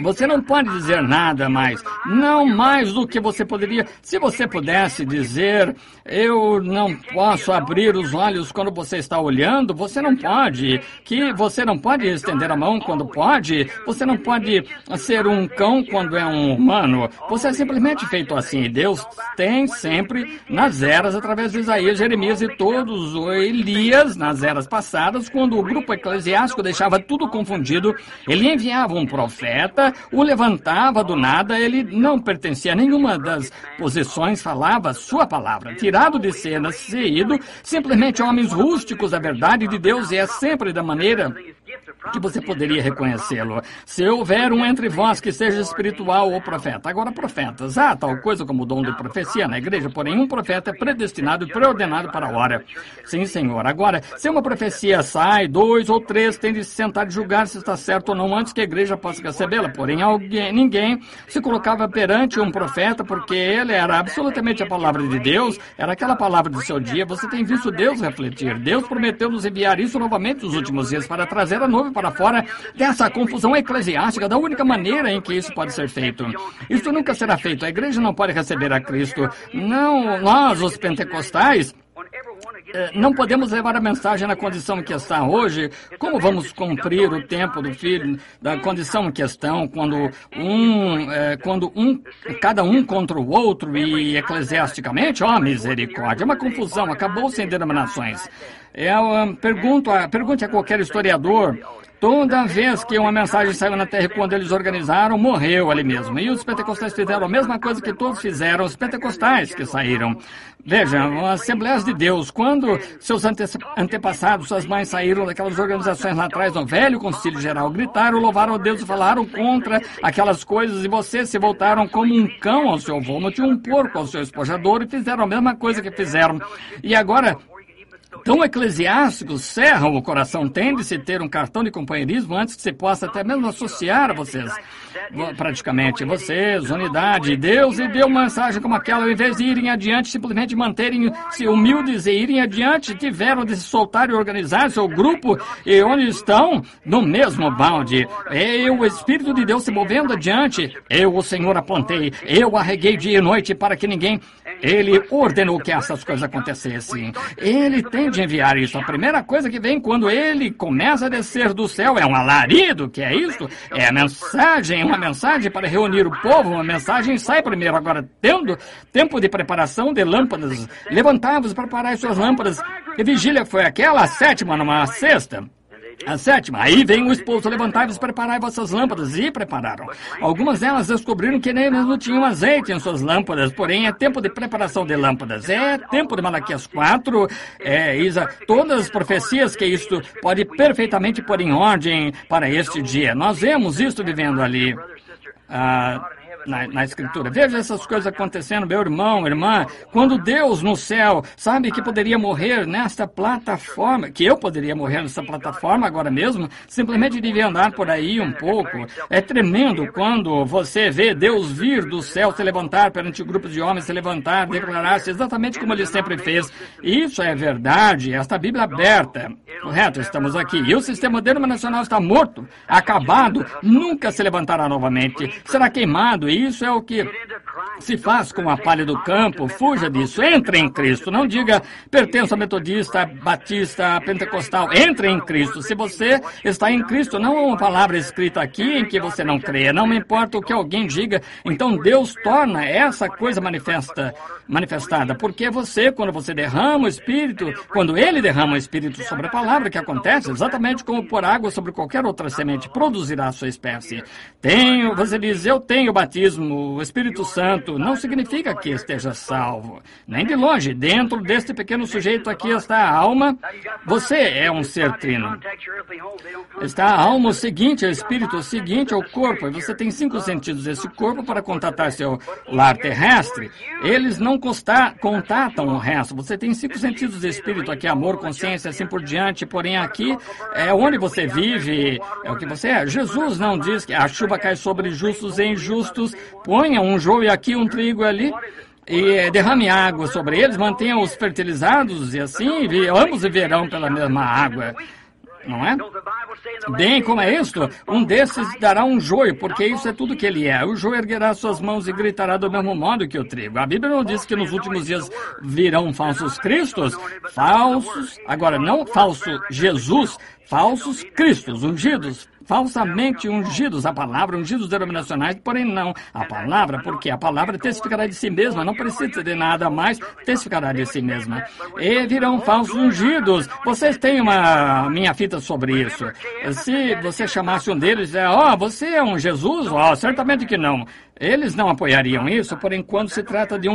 Você não pode dizer nada mais, não mais do que você poderia. Se você pudesse dizer, eu não posso abrir os olhos quando você está olhando, você não pode. Que você não pode estender a mão quando pode, você não pode ser um cão quando é um humano. Você é simplesmente feito assim. Deus tem sempre, nas eras, através de Isaías, Jeremias e todos, Elias, nas eras passadas, quando o grupo eclesiástico deixava tudo confundido, ele enviava um profeta, o levantava do nada, ele não pertencia a nenhuma das posições, falava sua palavra, tirado de cena, saído, simplesmente homens rústicos da verdade de Deus, e é sempre da maneira que você poderia reconhecê-lo. Se houver um entre vós que seja espiritual ou profeta. Agora, profetas, tal coisa como o dom de profecia na igreja, porém um profeta é predestinado e preordenado para a hora. Sim, Senhor. Agora, se uma profecia sai, 2 ou 3 têm de se sentar e julgar se está certo ou não antes que a igreja possa recebê-la. Porém, ninguém se colocava perante um profeta porque ele era absolutamente a palavra de Deus, era aquela palavra do seu dia. Você tem visto Deus refletir. Deus prometeu nos enviar isso novamente nos últimos dias para trazer a noiva para fora dessa confusão eclesiástica, da única maneira em que isso pode ser feito. Isso nunca será feito. A igreja não pode receber a Cristo. Não, nós, os pentecostais, não podemos levar a mensagem na condição em que está hoje. Como vamos cumprir o tempo do filho, da condição em questão, quando cada um contra o outro e eclesiasticamente? Misericórdia, é uma confusão, acabou sem denominações. Pergunte a qualquer historiador. Toda vez que uma mensagem saiu na terra, quando eles organizaram, morreu ali mesmo. E os pentecostais fizeram a mesma coisa que todos fizeram, os pentecostais que saíram. Vejam, as Assembleias de Deus, quando seus antepassados, suas mães saíram daquelas organizações lá atrás, no velho concílio geral, gritaram, louvaram a Deus e falaram contra aquelas coisas, e vocês se voltaram como um cão ao seu vômito e um porco ao seu espojador, e fizeram a mesma coisa que fizeram. E agora, tão eclesiásticos, cerram o coração, tende-se ter um cartão de companheirismo antes que se possa até mesmo associar a vocês. Praticamente, vocês, unidade, Deus lhe deu uma mensagem como aquela, ao invés de irem adiante, simplesmente manterem-se humildes e irem adiante, tiveram de se soltar e organizar seu grupo, e onde estão? No mesmo balde. O Espírito de Deus se movendo adiante, eu, o Senhor, apontei, eu arreguei dia e noite para que ninguém... Ele ordenou que essas coisas acontecessem. Ele tem de enviar isso. A primeira coisa que vem quando ele começa a descer do céu é um alarido, que é isso? É a mensagem, uma mensagem para reunir o povo, uma mensagem sai primeiro. Agora, tendo tempo de preparação de lâmpadas, levantávamos para preparar as suas lâmpadas. E vigília foi aquela, a 7ª, numa 6ª. A 7ª, aí vem o esposo, levantai-vos, preparai vossas lâmpadas, e prepararam. Algumas delas descobriram que nem mesmo tinham azeite em suas lâmpadas, porém é tempo de preparação de lâmpadas, é tempo de Malaquias 4, todas as profecias que isto pode perfeitamente pôr em ordem para este dia. Nós vemos isto vivendo ali. Na Escritura. Veja essas coisas acontecendo, meu irmão, irmã. Quando Deus no céu sabe que poderia morrer nesta plataforma, que eu poderia morrer nessa plataforma agora mesmo, simplesmente devia andar por aí um pouco. É tremendo quando você vê Deus vir do céu, se levantar perante grupos de homens, se levantar, declarar-se exatamente como ele sempre fez. Isso é verdade, esta Bíblia aberta. Correto, estamos aqui. E o sistema denominacional está morto, acabado, nunca se levantará novamente. Será queimado. Isso é o que se faz com a palha do campo. Fuja disso. Entre em Cristo. Não diga pertenço a metodista, batista, pentecostal. Entre em Cristo. Se você está em Cristo, não é uma palavra escrita aqui em que você não crê. Não me importa o que alguém diga. Então Deus torna essa coisa manifestada. Porque você, quando você derrama o Espírito, quando Ele derrama o Espírito sobre a palavra, que acontece exatamente como pôr água sobre qualquer outra semente, produzirá a sua espécie. Você diz, eu tenho batismo, o Espírito Santo, não significa que esteja salvo. Nem de longe. Dentro deste pequeno sujeito aqui está a alma. Você é um ser trino. Está a alma o seguinte, o Espírito o seguinte, o corpo. E você tem 5 sentidos desse corpo para contatar seu lar terrestre. Eles não contatam o resto. Você tem 5 sentidos de Espírito aqui, amor, consciência, assim por diante. Porém, aqui é onde você vive, é o que você é. Jesus não diz que a chuva cai sobre justos e injustos. Ponha um joio aqui, um trigo ali, e derrame água sobre eles, mantenha-os fertilizados, e assim ambos viverão pela mesma água. Não é? Bem, como é isto? Um desses dará um joio, porque isso é tudo que ele é. O joio erguerá suas mãos e gritará do mesmo modo que o trigo. A Bíblia não diz que nos últimos dias virão falsos cristos, agora não falso Jesus, falsos cristos, ungidos, falsamente ungidos, a palavra, ungidos denominacionais, porém não a palavra, porque a palavra testificará de si mesma, não precisa de nada mais, testificará de si mesma. E virão falsos ungidos. Vocês têm minha fita sobre isso. Se você chamasse um deles, você é um Jesus? Certamente que não. Eles não apoiariam isso, porém, quando se trata de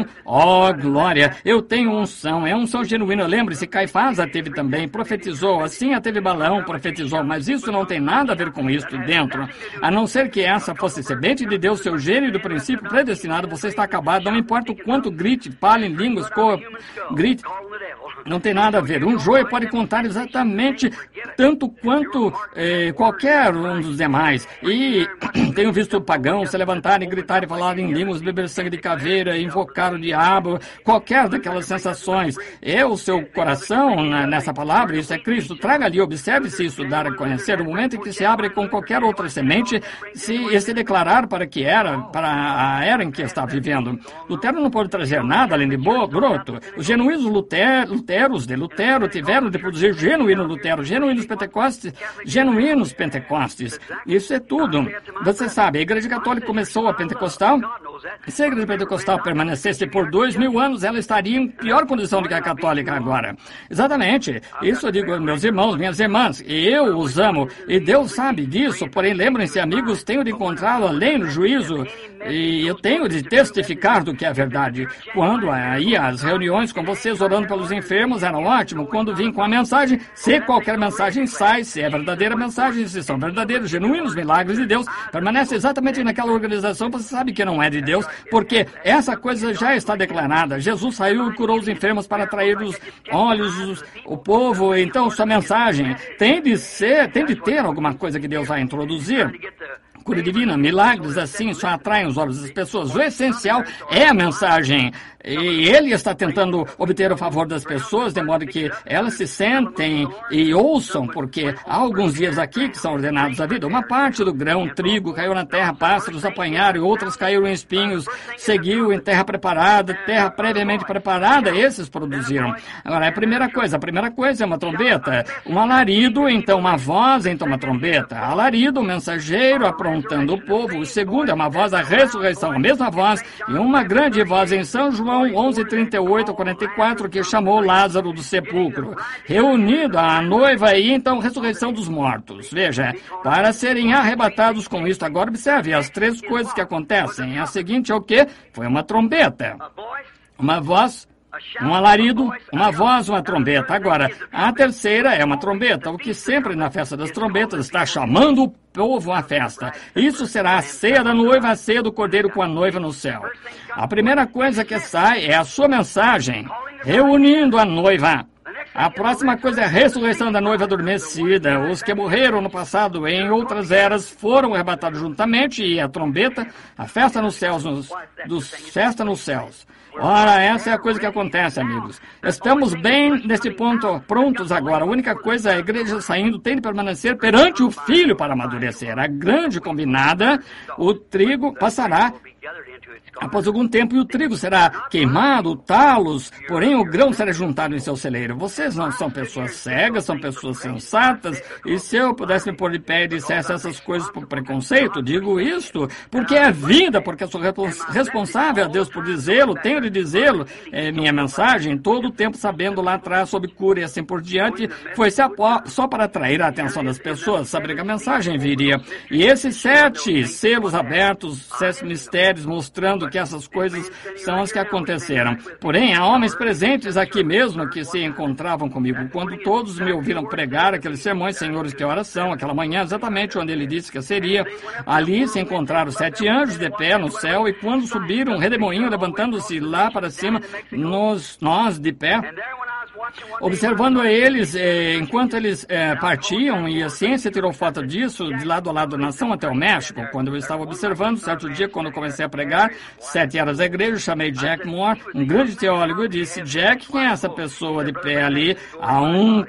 glória, eu tenho unção, é unção genuína. Lembre-se, Caifás a teve também, profetizou, assim a teve Balaão, profetizou, mas isso não tem nada a ver com isso dentro. A não ser que essa fosse semente de Deus, seu gênio do princípio predestinado, você está acabado, não importa o quanto grite, fale em línguas, grite, não tem nada a ver. Um joio pode contar exatamente tanto quanto qualquer um dos demais. E tenho visto pagãos se levantarem, gritar e falar em línguas, beber sangue de caveira, invocar o diabo, qualquer daquelas sensações. É o seu coração nessa palavra, isso é Cristo. Traga ali, observe se isso dar a conhecer. O momento em que se abre com qualquer outra semente, se declarar para a era em que está vivendo. Lutero não pode trazer nada além de broto. Os genuínos Luteros de Lutero tiveram de produzir genuíno Lutero, genuínos Pentecostes. Isso é tudo. Você sabe, a Igreja Católica começou a Pentecostal. Se a Igreja Pentecostal permanecesse por 2000 anos, ela estaria em pior condição do que a Católica agora. Exatamente. Isso eu digo aos meus irmãos, minhas irmãs. E eu os amo. E Deus sabe disso. Porém, lembrem-se, amigos, tenho de encontrá-lo além no juízo. E eu tenho de testificar do que é verdade. Quando ia às reuniões com vocês orando pelos enfermos, era ótimo. Quando vim com a mensagem, se qualquer mensagem sai, se é verdadeira mensagem, se são verdadeiros, genuínos milagres de Deus, permanece exatamente naquela organização, você sabe que não é de Deus, porque essa coisa já está declarada. Jesus saiu e curou os enfermos para atrair os olhos, o povo. Então, sua mensagem tem de ter alguma coisa que Deus vai introduzir. Cura divina, milagres assim só atraem os olhos das pessoas. O essencial é a mensagem. E ele está tentando obter o favor das pessoas, de modo que elas se sentem e ouçam, porque há alguns dias aqui que são ordenados à vida. Uma parte do grão, trigo, caiu na terra, pássaros apanharam, e outras caíram em espinhos, seguiu em terra preparada, terra previamente preparada, esses produziram. Agora, a primeira coisa é uma trombeta, um alarido, então uma voz, então uma trombeta. Alarido, o mensageiro aprontando o povo. O segundo é uma voz da ressurreição, a mesma voz, e uma grande voz em São João João 11:38-44, que chamou Lázaro do sepulcro, reunindo a noiva e então ressurreição dos mortos. Veja, para serem arrebatados com isto. Agora observe as três coisas que acontecem. A seguinte é o quê? Foi uma trombeta, uma voz, um alarido, uma voz, uma trombeta. Agora, a terceira é uma trombeta, o que sempre na festa das trombetas está chamando o povo à festa. Isso será a ceia da noiva, a ceia do cordeiro com a noiva no céu. A primeira coisa que sai é a sua mensagem, reunindo a noiva. A próxima coisa é a ressurreição da noiva adormecida. Os que morreram no passado em outras eras foram arrebatados juntamente, e a trombeta, a festa nos céus, festa nos céus. Ora, essa é a coisa que acontece, amigos. Estamos bem nesse ponto, prontos agora. A única coisa é a igreja saindo tem de permanecer perante o Filho para amadurecer. A grande combinada, o trigo passará após algum tempo, e o trigo será queimado, talos, porém o grão será juntado em seu celeiro. Vocês não são pessoas cegas, são pessoas sensatas, e se eu pudesse me pôr de pé e dissesse essas coisas por preconceito, digo isto porque é vida, porque eu sou responsável a Deus por dizê-lo, tenho de dizê-lo, é minha mensagem, todo o tempo sabendo lá atrás sobre cura e assim por diante, foi só para atrair a atenção das pessoas, saber que a mensagem viria. E esses 7 selos abertos, 7 mistérios mostrando que essas coisas são as que aconteceram. Porém, há homens presentes aqui mesmo que se encontravam comigo quando todos me ouviram pregar aqueles sermões, senhores, que horas são, aquela manhã, exatamente onde ele disse que seria. Ali se encontraram 7 anjos de pé no céu, e quando subiram, um redemoinho levantando-se lá para cima, nós de pé, observando eles, enquanto eles partiam, e a ciência tirou foto disso, de lado a lado da nação até o México, quando eu estava observando, certo dia, quando eu comecei a pregar, 7 horas da igreja, chamei Jack Moore, um grande teólogo, e disse, Jack, quem é essa pessoa de pé ali? Há um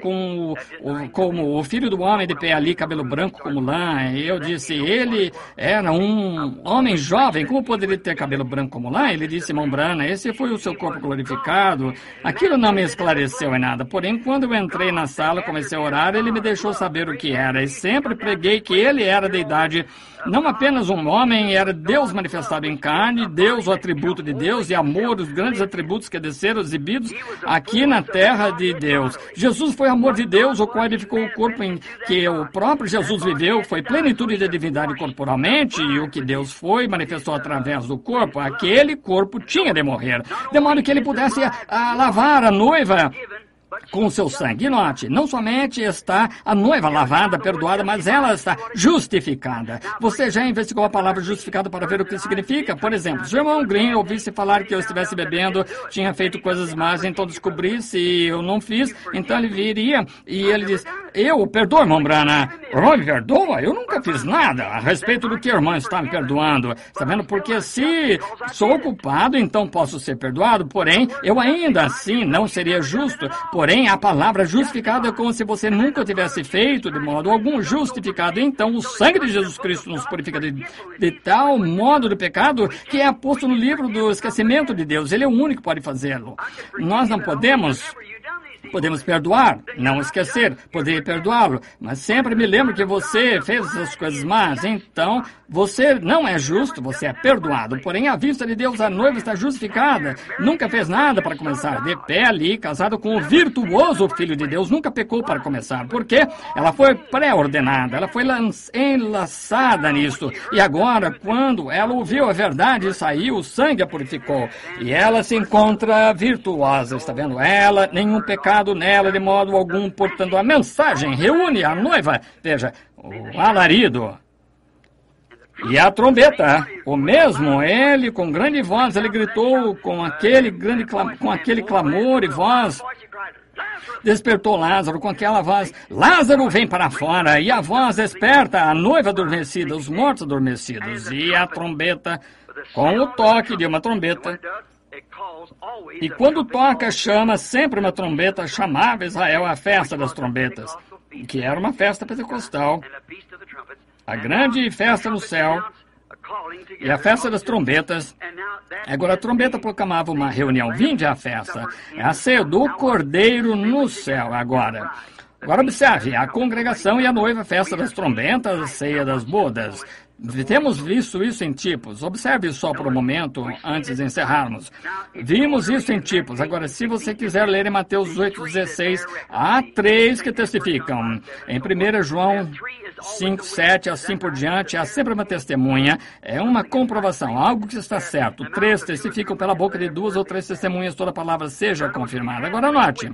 como o filho do homem de pé ali, cabelo branco como lã. E eu disse, ele era um homem jovem, como poderia ter cabelo branco como lã? Ele disse, irmão Brana, esse foi o seu corpo glorificado. Aquilo não me esclareceu em nada. Porém, quando eu entrei na sala, comecei a orar, ele me deixou saber o que era. E sempre preguei que ele era da idade, não apenas um homem, era Deus manifestado em carne, Deus, o atributo de Deus, e amor, os grandes atributos que desceram exibidos aqui na terra de Deus. Jesus foi amor de Deus, o qual edificou o corpo em que o próprio Jesus viveu, foi plenitude da divindade corporalmente, e o que Deus foi, manifestou através do corpo. Aquele corpo tinha de morrer, de modo que ele pudesse lavar a noiva com o seu sangue. E note, não somente está a noiva lavada, perdoada, mas ela está justificada. Você já investigou a palavra justificada para ver o que significa? Por exemplo, se o irmão Green ouvisse falar que eu estivesse bebendo, tinha feito coisas más, então descobri se eu não fiz, então ele viria e ele diz, eu perdoo, irmão Brana. O irmão me perdoa? Eu nunca fiz nada a respeito do que o irmão está me perdoando. Está vendo? Porque se sou culpado, então posso ser perdoado, porém, eu ainda assim não seria justo. Porém, a palavra justificado é como se você nunca tivesse feito de modo algum justificado. Então, o sangue de Jesus Cristo nos purifica de tal modo do pecado que é posto no livro do esquecimento de Deus. Ele é o único que pode fazê-lo. Nós não podemos perdoar, não esquecer, poder perdoá-lo, mas sempre me lembro que você fez essas coisas más, então você não é justo, você é perdoado. Porém, à vista de Deus, a noiva está justificada, nunca fez nada para começar, de pé ali, casado com o virtuoso Filho de Deus, nunca pecou para começar, porque ela foi pré-ordenada, ela foi enlaçada nisso, e agora, quando ela ouviu a verdade, saiu, o sangue a purificou, e ela se encontra virtuosa, está vendo? Ela, nenhum pecado nela de modo algum, portanto a mensagem reúne a noiva, veja, o alarido e a trombeta, o mesmo, ele com grande voz, ele gritou com aquele clamor e voz, despertou Lázaro com aquela voz, Lázaro vem para fora, e a voz desperta a noiva adormecida, os mortos adormecidos, e a trombeta, com o toque de uma trombeta, e quando toca, chama sempre uma trombeta, chamava Israel a festa das trombetas, que era uma festa pentecostal, a grande festa no céu, e a festa das trombetas. Agora a trombeta proclamava uma reunião, vinde à festa, é a ceia do Cordeiro no céu. Agora observe, a congregação e a noiva, festa das trombetas, a ceia das bodas. Temos visto isso em tipos. Observe só por um momento antes de encerrarmos. Vimos isso em tipos. Agora, se você quiser ler em Mateus 8,16, há 3 que testificam. Em 1 João 5, 7, assim por diante, há sempre uma testemunha. É uma comprovação, algo que está certo. 3 testificam pela boca de 2 ou 3 testemunhas, toda palavra seja confirmada. Agora, note.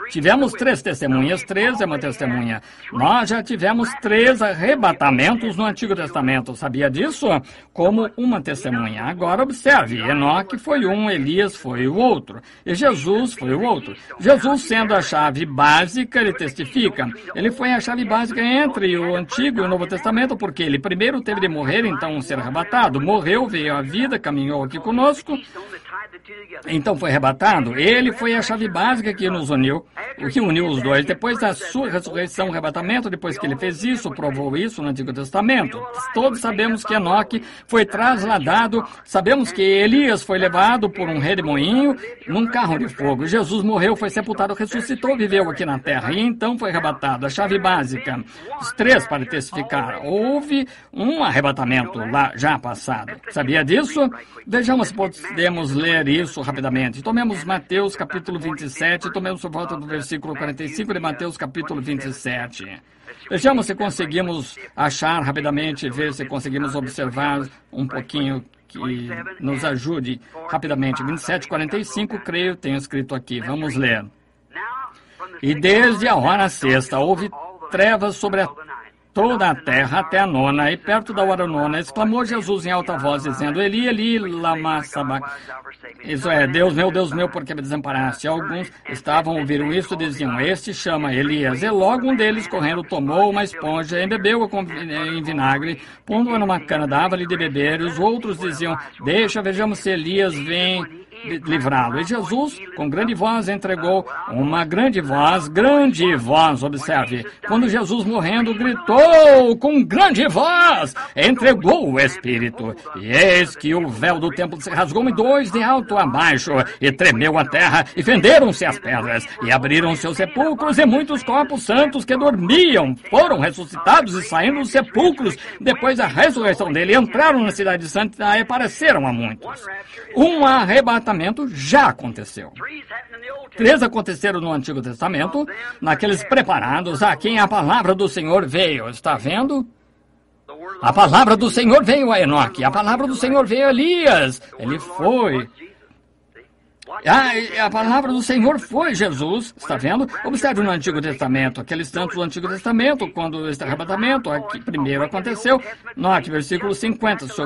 Tivemos 3 testemunhas, 3 é uma testemunha. Nós já tivemos 3 arrebatamentos no Antigo Testamento. Sabia disso? Como uma testemunha. Agora observe, Enoque foi um, Elias foi o outro. E Jesus foi o outro. Jesus sendo a chave básica, ele testifica. Ele foi a chave básica entre o Antigo e o Novo Testamento, porque ele primeiro teve de morrer, então ser arrebatado. Morreu, veio à vida, caminhou aqui conosco. Então foi arrebatado. Ele foi a chave básica que nos uniu, o que uniu os dois. Depois da sua ressurreição, arrebatamento, depois que ele fez isso, provou isso no Antigo Testamento. Todos sabemos que Enoque foi trasladado, sabemos que Elias foi levado por um redemoinho num carro de fogo. Jesus morreu, foi sepultado, ressuscitou, viveu aqui na terra e então foi arrebatado. A chave básica, os 3 para testificar. Houve um arrebatamento lá já passado. Sabia disso? Vejamos se podemos ler isso rapidamente. Tomemos Mateus capítulo 27, tomemos por volta do versículo 45 de Mateus capítulo 27. Vejamos se conseguimos achar rapidamente, ver se conseguimos observar um pouquinho que nos ajude rapidamente. 27:45, creio, tenho escrito aqui. Vamos ler. E desde a hora sexta houve trevas sobre toda a terra até a 9ª, e perto da hora 9ª, exclamou Jesus em alta voz, dizendo, Eli, Eli, lama sabachthani. Isso é, Deus meu, por que me desamparaste? Alguns estavam ouvindo isso e diziam, este chama Elias. E logo um deles, correndo, tomou uma esponja, embebeu-a em vinagre, pondo-a numa cana, dava-lhe de beber, e os outros diziam, deixa, vejamos se Elias vem livrá-lo. E Jesus, com grande voz, entregou uma grande voz, observe. Quando Jesus morrendo, gritou com grande voz, entregou o Espírito. E eis que o véu do templo se rasgou em 2 de alto a baixo, e tremeu a terra, e fenderam-se as pedras, e abriram seus sepulcros, e muitos corpos santos que dormiam foram ressuscitados e saindo dos sepulcros, depois da ressurreição dele, entraram na cidade santa e apareceram a muitos. Um arrebatamento já aconteceu. 3 aconteceram no Antigo Testamento, naqueles preparados a quem a palavra do Senhor veio. Está vendo? A palavra do Senhor veio a Enoque, a palavra do Senhor veio a Elias. Ele foi. A palavra do Senhor foi Jesus, está vendo? Observe no Antigo Testamento, aqueles tantos do Antigo Testamento, quando este arrebatamento aqui primeiro aconteceu, note, versículo 50, sua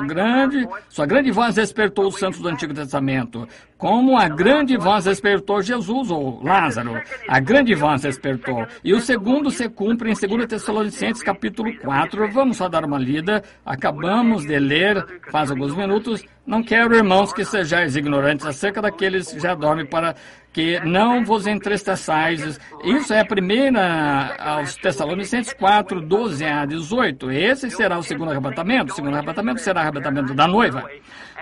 grande voz despertou os santos do Antigo Testamento, como a grande voz despertou Jesus, ou Lázaro, a grande voz despertou. E o segundo se cumpre em 2 Tessalonicenses, capítulo 4, vamos só dar uma lida, acabamos de ler faz alguns minutos. Não quero, irmãos, que sejais ignorantes acerca daqueles que já dormem, para que não vos entristeçais. Isso é a primeira aos Tessalonicenses 4, 12 a 18. Esse será o segundo arrebatamento. O segundo arrebatamento será o arrebatamento da noiva.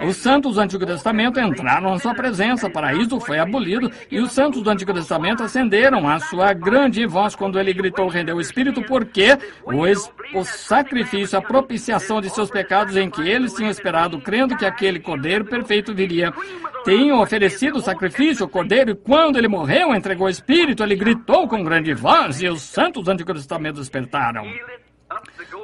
Os santos do Antigo Testamento entraram na sua presença, o paraíso foi abolido, e os santos do Antigo Testamento acenderam a sua grande voz quando ele gritou, rendeu o Espírito, porque o sacrifício, a propiciação de seus pecados em que eles tinham esperado, crendo que aquele Cordeiro perfeito viria, tinham oferecido o sacrifício, o Cordeiro, e quando ele morreu, entregou o Espírito, ele gritou com grande voz, e os santos do Antigo Testamento despertaram.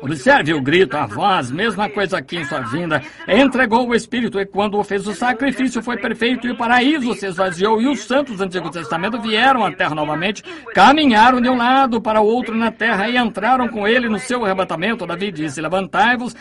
Observe o grito, a voz, mesma coisa aqui em sua vinda. Entregou o Espírito, e quando fez o sacrifício foi perfeito, e o paraíso se esvaziou, e os santos do Antigo Testamento vieram à terra novamente, caminharam de um lado para o outro na terra, e entraram com ele no seu arrebatamento. Davi disse, levantai-vos,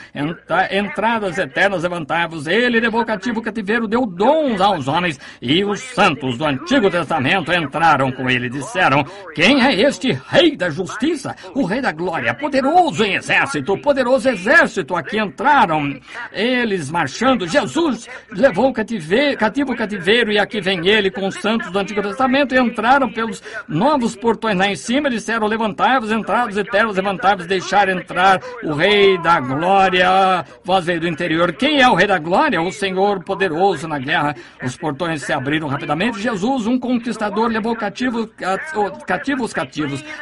entradas eternas, levantai-vos. Ele levou cativo o cativeiro, deu dons aos homens, e os santos do Antigo Testamento entraram com ele, disseram, quem é este Rei da Justiça, o Rei da Glória, poderoso em exército, poderoso exército, aqui entraram eles marchando, Jesus levou cativo o cativeiro, e aqui vem ele com os santos do Antigo Testamento, e entraram pelos novos portões lá em cima, disseram, levantai-vos, entrados eternos, levantai-vos, deixar entrar o Rei da Glória. Voz veio do interior, quem é o Rei da Glória? O Senhor poderoso na guerra. Os portões se abriram rapidamente, Jesus, um conquistador, levou cativos,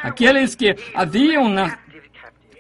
aqueles que haviam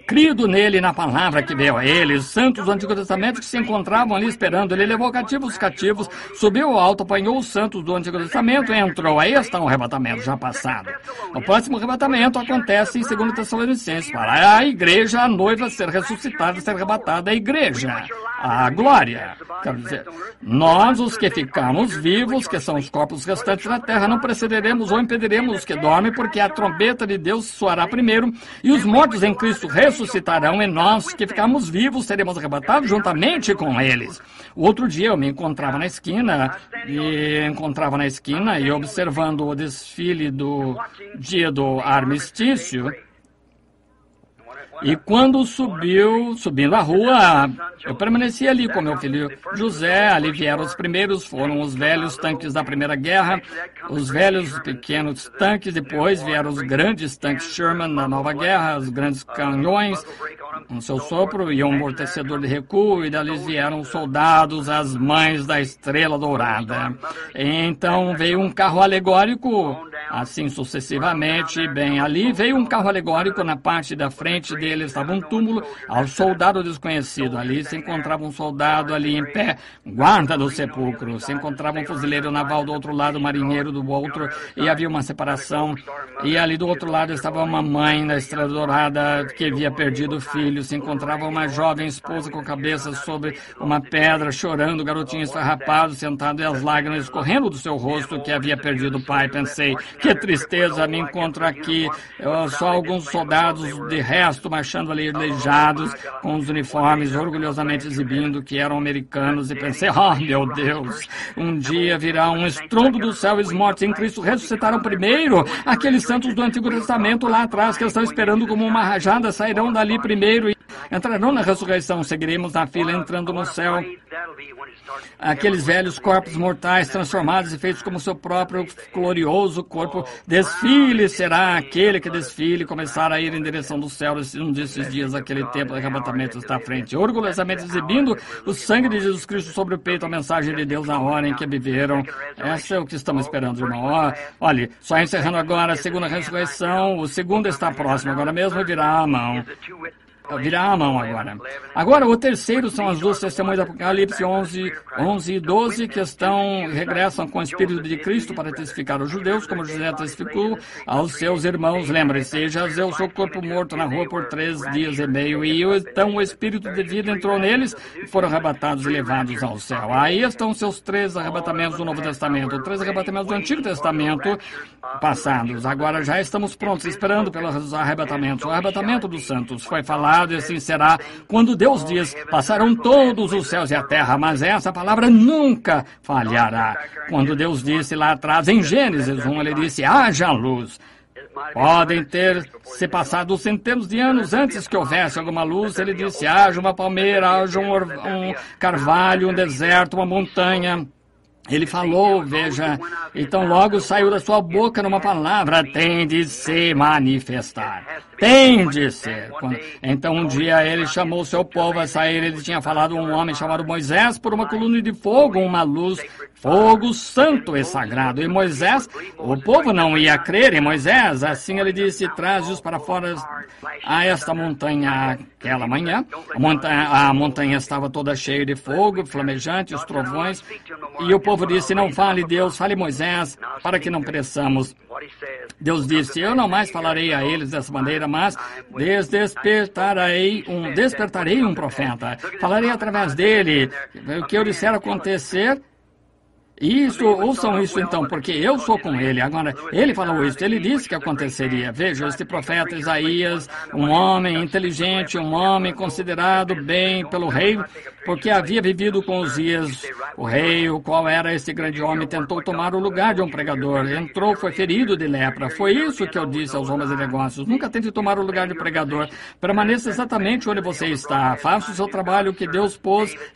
crido nele e na palavra que veio a ele. Os santos do Antigo Testamento que se encontravam ali esperando. Ele levou cativos os cativos, subiu ao alto, apanhou os santos do Antigo Testamento e entrou. Aí está um arrebatamento já passado. O próximo arrebatamento acontece em 2 Tessalonicenses, para a igreja, a noiva ser ressuscitada, ser arrebatada, a igreja, a glória. Quer dizer, nós, os que ficamos vivos, que são os corpos restantes da terra, não precederemos ou impediremos os que dormem, porque a trombeta de Deus soará primeiro, e os mortos em Cristo ressuscitarão, e nós, que ficamos vivos, seremos arrebatados juntamente com eles. O outro dia eu me encontrava na esquina, e observando o desfile do dia do armistício. E quando subindo a rua, eu permaneci ali com meu filho José. Ali vieram os primeiros, foram os velhos tanques da Primeira Guerra, os velhos pequenos tanques, depois vieram os grandes tanques Sherman na Nova Guerra, os grandes canhões, com seu sopro e um amortecedor de recuo, e dali vieram os soldados, as mães da Estrela Dourada. Então veio um carro alegórico, assim sucessivamente, bem ali veio um carro alegórico, na parte da frente dele estava um túmulo ao soldado desconhecido. Ali se encontrava um soldado ali em pé, guarda do sepulcro. Se encontrava um fuzileiro naval do outro lado, um marinheiro do outro, e havia uma separação. E ali do outro lado estava uma mãe da Estrela Dourada que havia perdido o filho. Se encontrava uma jovem esposa com a cabeça sobre uma pedra, chorando, o garotinho esfarrapado, sentado e as lágrimas escorrendo do seu rosto, que havia perdido o pai. Pensei, que tristeza, me encontro aqui, só alguns soldados de resto marchando ali aleijados, com os uniformes orgulhosamente exibindo que eram americanos, e pensei, meu Deus, um dia virá um estrondo do céu e os mortos em Cristo ressuscitaram primeiro. Aqueles santos do Antigo Testamento lá atrás que estão esperando como uma rajada sairão dali primeiro e entrarão na ressurreição. Seguiremos na fila entrando no céu. Aqueles velhos corpos mortais transformados e feitos como seu próprio glorioso corpo. Desfile será aquele que desfile começar a ir em direção do céu. Um desses dias, aquele tempo de arrebatamento está à frente, orgulhosamente exibindo o sangue de Jesus Cristo sobre o peito, a mensagem de Deus na hora em que viveram. Essa é o que estamos esperando, irmão. Olha, só encerrando agora a segunda ressurreição. O segundo está próximo agora mesmo e virá a mão. Virar a mão agora. Agora, o terceiro são as duas testemunhas do Apocalipse 11 e 12, que regressam com o Espírito de Cristo para testificar aos judeus, como José testificou aos seus irmãos. Lembre-se, jazeu seu corpo morto na rua por 3 dias e meio, e então o Espírito de vida entrou neles e foram arrebatados e levados ao céu. Aí estão seus 3 arrebatamentos do Novo Testamento, 3 arrebatamentos do Antigo Testamento passados. Agora já estamos prontos, esperando pelos arrebatamentos. O arrebatamento dos santos foi falado, e assim será quando Deus diz, passarão todos os céus e a terra, mas essa palavra nunca falhará. Quando Deus disse lá atrás, em Gênesis 1, ele disse, haja luz. Podem ter se passado centenas de anos antes que houvesse alguma luz. Ele disse, haja uma palmeira, haja um carvalho, um deserto, uma montanha. Ele falou, veja, então logo saiu da sua boca numa palavra, tem de se manifestar. Tem de ser. Então um dia ele chamou seu povo a sair, ele tinha falado um homem chamado Moisés por uma coluna de fogo, uma luz, fogo santo e sagrado. E Moisés, o povo não ia crer em Moisés, assim ele disse, traze-os para fora a esta montanha aquela manhã. A montanha estava toda cheia de fogo, flamejante, os trovões, e o povo disse, não fale Deus, fale Moisés, para que não pereçamos. Deus disse, eu não mais falarei a eles dessa maneira, mas despertarei um profeta. Falarei através dele o que eu disser acontecer. Isso, ouçam isso então, porque eu sou com ele. Agora, ele falou isso, ele disse que aconteceria. Veja, este profeta Isaías, um homem inteligente, um homem considerado bem pelo rei, porque havia vivido com Uzias, o rei, o qual era esse grande homem, tentou tomar o lugar de um pregador. Entrou, foi ferido de lepra. Foi isso que eu disse aos homens de negócios. Nunca tente tomar o lugar de pregador. Permaneça exatamente onde você está. Faça o seu trabalho que Deus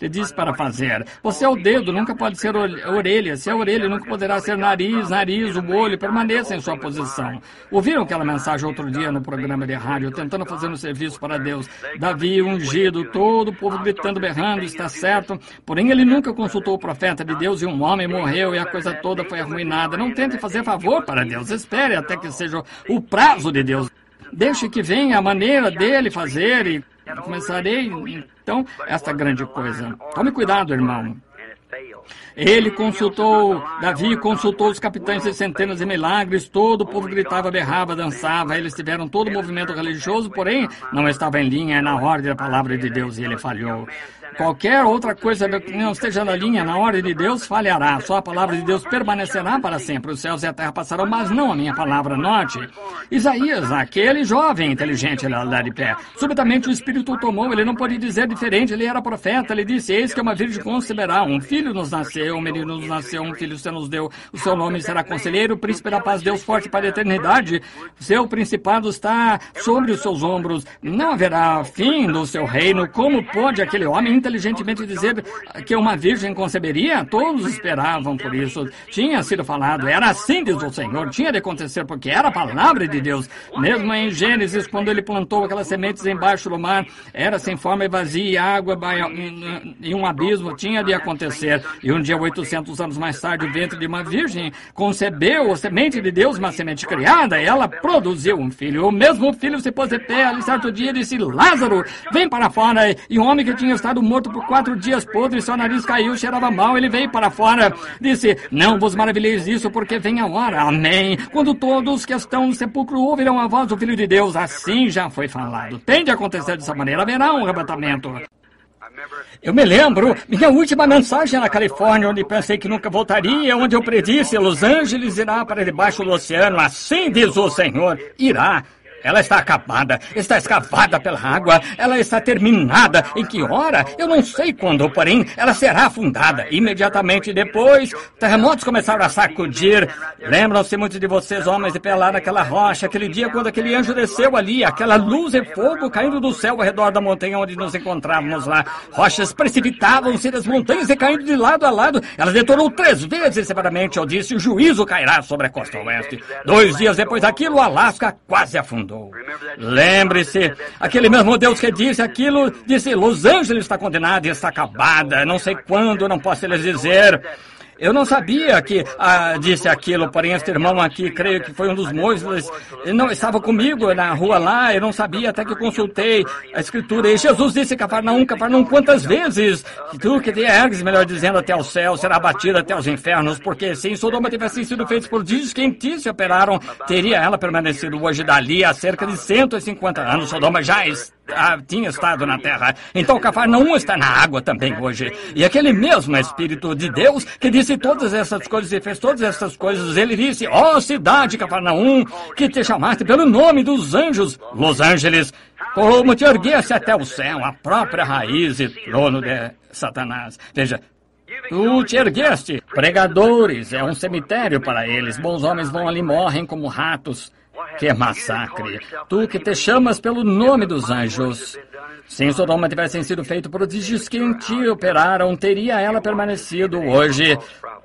lhe disse para fazer. Você é o dedo, nunca pode ser orelha. Se é orelha, nunca poderá ser nariz, o olho. Permaneça em sua posição. Ouviram aquela mensagem outro dia no programa de rádio, tentando fazer um serviço para Deus? Davi ungido, todo o povo gritando, berrando, está certo. Porém, ele nunca consultou o profeta de Deus e um homem morreu e a coisa toda foi arruinada. Não tente fazer favor para Deus. Espere até que seja o prazo de Deus. deixe que venha a maneira dele fazer e começarei, então, esta grande coisa. Tome cuidado, irmão. Davi consultou os capitães de centenas de milagres, todo o povo gritava, berrava, dançava, eles tiveram todo o movimento religioso, porém, não estava em linha, na ordem da palavra de Deus, e ele falhou. Qualquer outra coisa que não esteja na linha, na ordem de Deus, falhará. Só a palavra de Deus permanecerá para sempre. Os céus e a terra passarão, mas não a minha palavra. Note, Isaías, aquele jovem inteligente lá de pé. Subitamente o Espírito o tomou, ele não pôde dizer diferente, ele era profeta. Ele disse, eis que uma virgem conceberá, um filho nos nasceu, um menino nos nasceu, um filho se nos deu. O seu nome será Conselheiro, Príncipe da Paz, Deus forte para a eternidade. Seu principado está sobre os seus ombros. Não haverá fim do seu reino. Como pode aquele homem inteligentemente dizer que uma virgem conceberia? Todos esperavam por isso. Tinha sido falado, era assim, diz o Senhor, tinha de acontecer, porque era a palavra de Deus. Mesmo em Gênesis, quando ele plantou aquelas sementes embaixo do mar, era sem forma e vazia, e água em um abismo, tinha de acontecer. E um dia, 800 anos mais tarde, o ventre de uma virgem concebeu a semente de Deus, uma semente criada, e ela produziu um filho. O mesmo filho se pôs de pé ali certo dia e disse, Lázaro, vem para fora. E um homem que tinha estado morto por 4 dias podre, seu nariz caiu, cheirava mal, ele veio para fora. Disse, não vos maravilheis disso, porque vem a hora. Amém. Quando todos que estão no sepulcro ouvirão a voz do Filho de Deus, assim já foi falado. Tem de acontecer dessa maneira, haverá um arrebatamento. Eu me lembro, minha última mensagem na Califórnia, onde pensei que nunca voltaria, onde eu predisse, Los Angeles irá para debaixo do oceano, assim diz o Senhor, irá. Ela está acabada, está escavada pela água, ela está terminada. Em que hora? Eu não sei quando, porém, ela será afundada. Imediatamente depois, terremotos começaram a sacudir. Lembram-se muitos de vocês, homens, de pé lá naquela rocha, aquele dia quando aquele anjo desceu ali, aquela luz e fogo caindo do céu ao redor da montanha onde nos encontrávamos lá. Rochas precipitavam-se das montanhas e caindo de lado a lado. Ela detonou 3 vezes severamente. Eu disse, o juízo cairá sobre a costa oeste. 2 dias depois daquilo, o Alasca quase afundou. Lembre-se, aquele mesmo Deus que disse aquilo, disse, Los Angeles está condenada e está acabada, não sei quando, não posso lhes dizer. Eu não sabia que disse aquilo, porém este irmão aqui, creio que foi um dos moços, não estava comigo na rua lá, eu não sabia até que eu consultei a escritura. E Jesus disse, Cafarnaum, quantas vezes tu que te ergues, melhor dizendo, até o céu, será abatido até os infernos, porque se em Sodoma tivessem sido feitos prodígios que em ti se operaram, teria ela permanecido hoje dali há cerca de 150 anos. Sodoma já tinha estado na terra. Então Cafarnaum está na água também hoje. E aquele mesmo Espírito de Deus que disse todas essas coisas e fez todas essas coisas, ele disse, ó cidade Cafarnaum, que te chamaste pelo nome dos anjos, Los Angeles, como te erguesse até o céu, a própria raiz e trono de Satanás. Veja, tu te ergueste. Pregadores, é um cemitério para eles. Bons homens vão ali, morrem como ratos. Que massacre! Tu que te chamas pelo nome dos anjos. Se em Sodoma tivessem sido feitos prodígios que em ti operaram, teria ela permanecido hoje.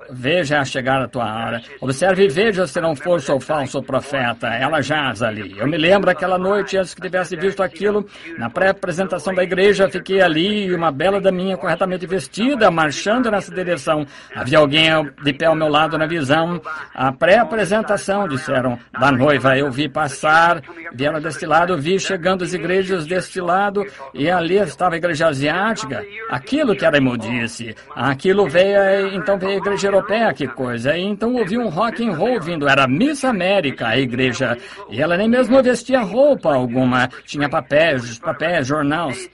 Veja a chegar a tua hora. Observe e veja se não for seu falso profeta. Ela jaz ali. Eu me lembro aquela noite, antes que tivesse visto aquilo, na pré-apresentação da igreja, fiquei ali e uma bela daminha corretamente vestida, marchando nessa direção. Havia alguém de pé ao meu lado na visão. A pré-apresentação, disseram, da noiva. Eu vi passar, vi ela deste lado, vi chegando as igrejas deste lado, e ali estava a igreja asiática. Aquilo que era imundice. Aquilo veio, então veio a igreja europeia, que coisa. E então ouvi um rock and roll vindo. Era Miss América, a igreja. E ela nem mesmo vestia roupa alguma. Tinha papéis, jornais,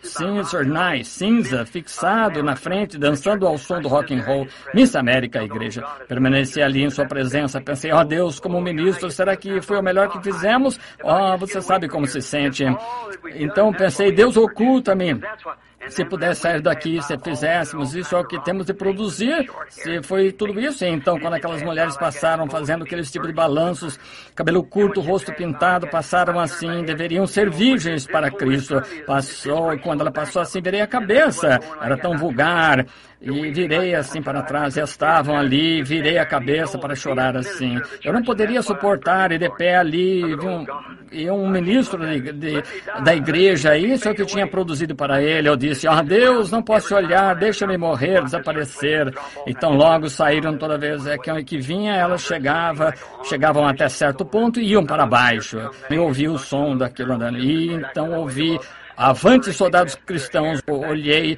cinza, fixado na frente, dançando ao som do rock and roll. Miss América, a igreja. Permaneci ali em sua presença. Pensei, ó Deus, como ministro, será que foi o melhor que fizemos? Você sabe como se sente. Então pensei, Deus oculta-me. Se pudesse sair daqui, se fizéssemos isso, é o que temos de produzir. Se foi tudo isso, então, quando aquelas mulheres passaram fazendo aqueles tipos de balanços, cabelo curto, rosto pintado, passaram assim, deveriam ser virgens para Cristo. Passou, e quando ela passou assim, virei a cabeça. Era tão vulgar. E virei assim para trás, estavam ali, virei a cabeça para chorar assim. Eu não poderia suportar, e de pé ali, e um ministro da igreja, isso é o que eu tinha produzido para ele. Eu disse, Deus, não posso olhar, deixa-me morrer, desaparecer. Então logo saíram toda vez que vinha, elas chegavam até certo ponto e iam para baixo. Eu ouvi o som daquilo andando. E então ouvi, avante soldados cristãos, olhei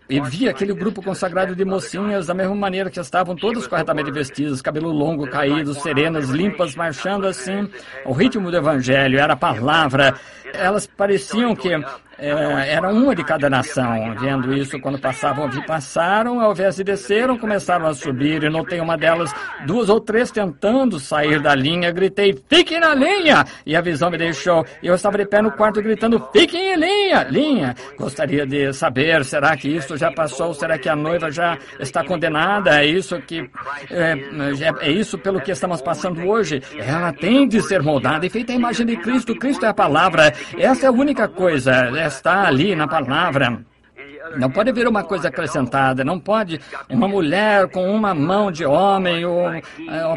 e vi aquele grupo consagrado de mocinhas da mesma maneira que estavam todas corretamente vestidas, cabelo longo, caído, serenas, limpas, marchando assim. O ritmo do evangelho era a palavra. Elas pareciam que era uma de cada nação. Vendo isso, quando passaram, ao invés de desceram, começaram a subir. E notei uma delas, 2 ou 3 tentando sair da linha. Gritei, fiquem na linha! E a visão me deixou. Eu estava de pé no quarto gritando, fiquem em linha! Linha! Gostaria de saber, será que isso já passou? Será que a noiva já está condenada? É isso pelo que estamos passando hoje? Ela tem de ser moldada e feita a imagem de Cristo. Cristo é a palavra. Essa é a única coisa. Está ali na palavra. Não pode haver uma coisa acrescentada, não pode uma mulher com uma mão de homem ou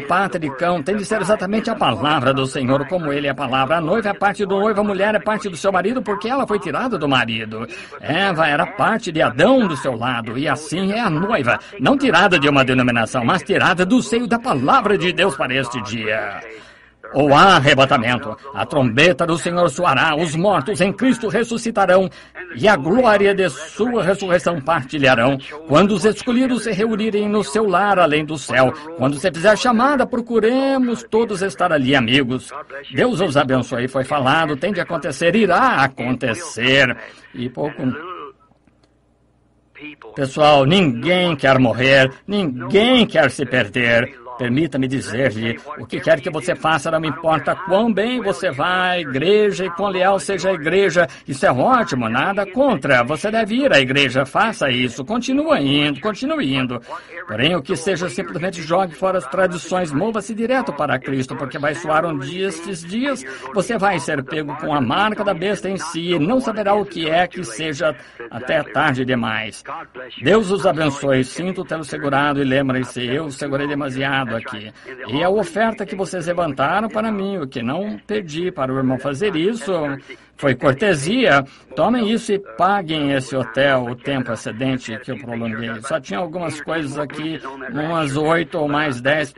pata de cão, tem de ser exatamente a palavra do Senhor, como ele é a palavra. A noiva é parte do noivo, a mulher é parte do seu marido, porque ela foi tirada do marido. Eva era parte de Adão do seu lado, e assim é a noiva, não tirada de uma denominação, mas tirada do seio da palavra de Deus para este dia. O arrebatamento, a trombeta do Senhor soará, os mortos em Cristo ressuscitarão e a glória de sua ressurreição partilharão. Quando os escolhidos se reunirem no seu lar além do céu, quando você fizer a chamada, procuremos todos estar ali, amigos. Deus os abençoe, foi falado, tem de acontecer, irá acontecer. E pouco... Pessoal, ninguém quer morrer, ninguém quer se perder. Permita-me dizer-lhe, o que quer que você faça, não me importa quão bem você vá à igreja e quão leal seja a igreja. Isso é ótimo, nada contra. Você deve ir à igreja, faça isso, continue indo. Porém, o que seja, simplesmente jogue fora as tradições, mova-se direto para Cristo, porque vai soar um dia, estes dias, você vai ser pego com a marca da besta em si e não saberá o que é que seja até tarde demais. Deus os abençoe, sinto tê-lo segurado e lembrem-se, eu segurei demasiado aqui. E a oferta que vocês levantaram para mim, o que não pedi para o irmão fazer isso, foi cortesia. Tomem isso e paguem esse hotel o tempo excedente que eu prolonguei. Só tinha algumas coisas aqui, umas 8 ou mais 10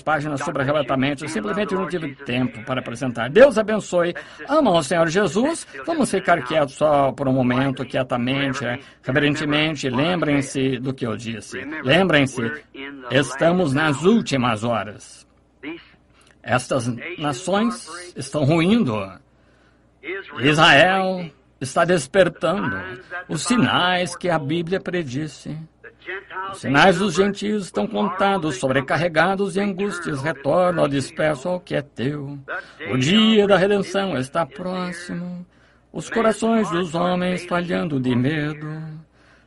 páginas sobre arrebatamento. Eu simplesmente não tive tempo para apresentar. Deus abençoe. Amam o Senhor Jesus. Vamos ficar quietos só por um momento, quietamente, reverentemente. Lembrem-se do que eu disse. Lembrem-se, estamos nas últimas horas. Estas nações estão ruindo. Israel está despertando. Os sinais que a Bíblia predisse. Os sinais dos gentios estão contados, sobrecarregados e angústias retornam ao disperso ao que é teu. O dia da redenção está próximo. Os corações dos homens falhando de medo.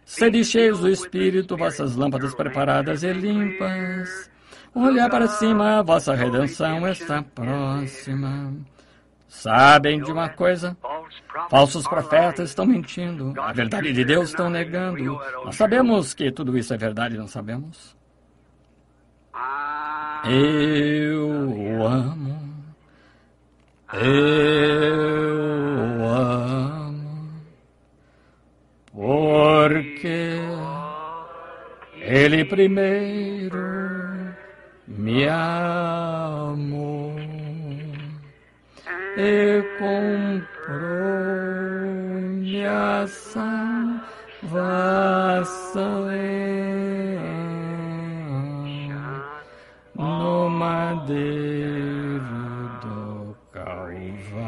Sede cheios do Espírito, vossas lâmpadas preparadas e limpas. Olhar para cima, vossa redenção está próxima. Sabem de uma coisa? Falsos profetas estão mentindo. A verdade de Deus estão negando. Nós sabemos que tudo isso é verdade, não sabemos? Eu amo. Eu amo. Porque Ele primeiro me amou e comprou minha salvação no madeiro do Calvário.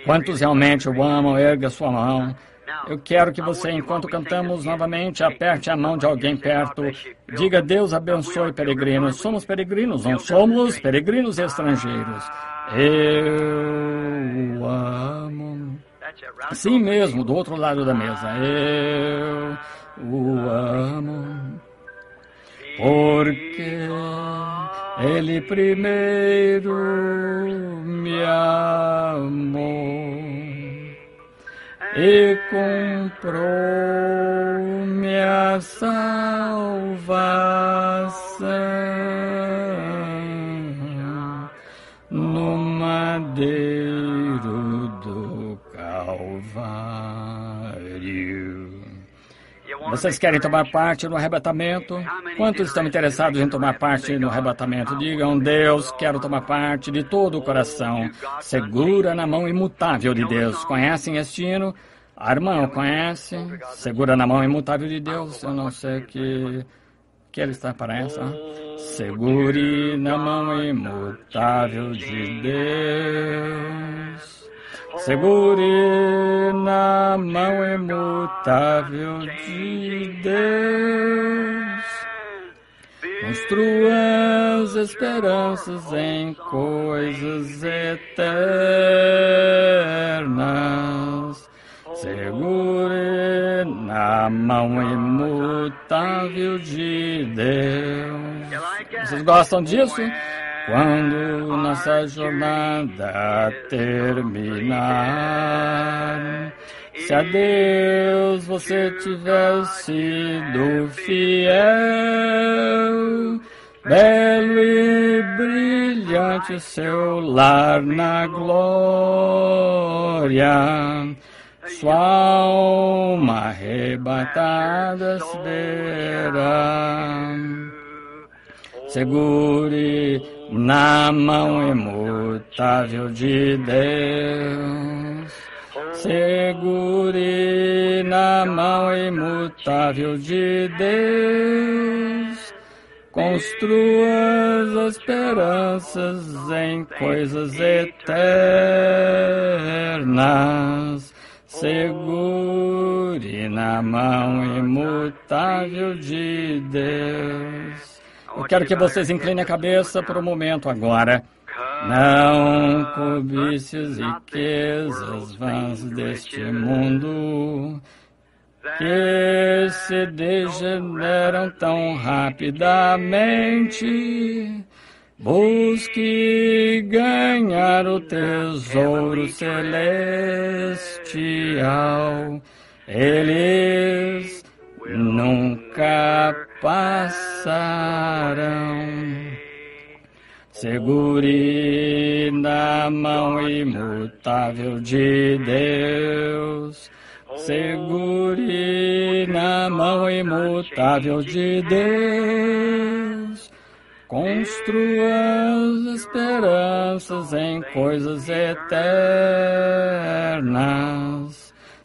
Quantos realmente o amam? Erga sua mão. Eu quero que você, enquanto cantamos novamente, aperte a mão de alguém perto. Diga, Deus abençoe peregrinos. Somos peregrinos, não somos peregrinos estrangeiros. Eu amo. Assim mesmo, do outro lado da mesa. Eu o amo. Porque Ele primeiro me amou e comprou minha salvação Vocês querem tomar parte no arrebatamento? Quantos estão interessados em tomar parte no arrebatamento? Digam, Deus, quero tomar parte de todo o coração. Segura na mão imutável de Deus. Conhecem este hino? A irmã conhece? Segura na mão imutável de Deus. Eu não sei que ele está para essa. Segure na mão imutável de Deus. Segure na mão imutável de Deus. Construa as esperanças em coisas eternas. Segure na mão imutável de Deus. Vocês gostam disso? Quando nossa jornada terminar, se a Deus você tiver sido fiel, belo e brilhante o seu lar na glória, sua alma arrebatada se verá. Segure na mão imutável de Deus. Segure na mão imutável de Deus. Construa as esperanças em coisas eternas. Segure na mão imutável de Deus. Eu quero que vocês inclinem a cabeça por um momento agora. Não cobice as riquezas vãs deste mundo, que se degeneram tão rapidamente. Busque ganhar o tesouro celestial. Eles nunca passarão. Segure na mão imutável de Deus. Segure na mão imutável de Deus. Construa as esperanças em coisas eternas.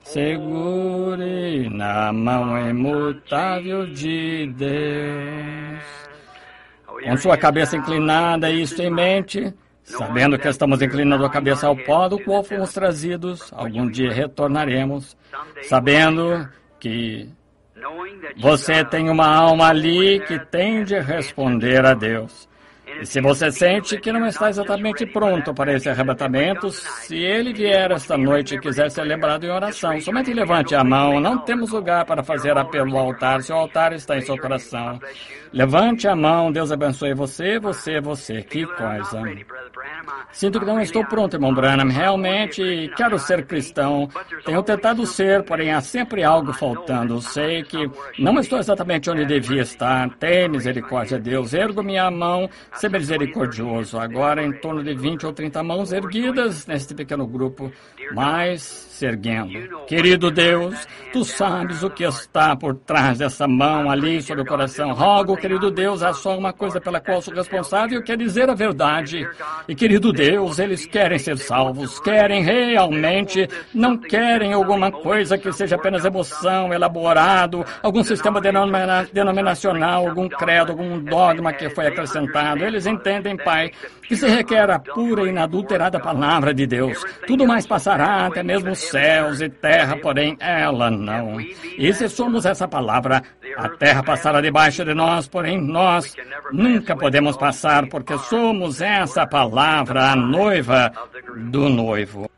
Segure na mão imutável de Deus. Com sua cabeça inclinada e isto em mente, sabendo que estamos inclinando a cabeça ao pó do qual fomos trazidos, algum dia retornaremos, sabendo que você tem uma alma ali que tem de responder a Deus. E se você sente que não está exatamente pronto para esse arrebatamento, se ele vier esta noite e quiser ser lembrado em oração, somente levante a mão. Não temos lugar para fazer apelo ao altar, se o altar está em seu coração. Levante a mão, Deus abençoe você. Que coisa. Sinto que não estou pronto, irmão Branham. Realmente quero ser cristão. Tenho tentado ser, porém há sempre algo faltando. Sei que não estou exatamente onde devia estar. Tem misericórdia, Deus. Ergo minha mão, ser misericordioso. Agora em torno de 20 ou 30 mãos erguidas neste pequeno grupo, mas se erguendo. Querido Deus, Tu sabes o que está por trás dessa mão ali sobre o coração. Rogo, querido Deus, há só uma coisa pela qual sou responsável, que é dizer a verdade. E, querido Deus, eles querem ser salvos, querem realmente, não querem alguma coisa que seja apenas emoção, elaborado, algum sistema denominacional, algum credo, algum dogma que foi acrescentado. Eles entendem, Pai, que se requer a pura e inadulterada palavra de Deus. Tudo mais passará, até mesmo céus e terra, porém ela não. E se somos essa palavra, a terra passará debaixo de nós, porém nós nunca podemos passar, porque somos essa palavra, a noiva do noivo.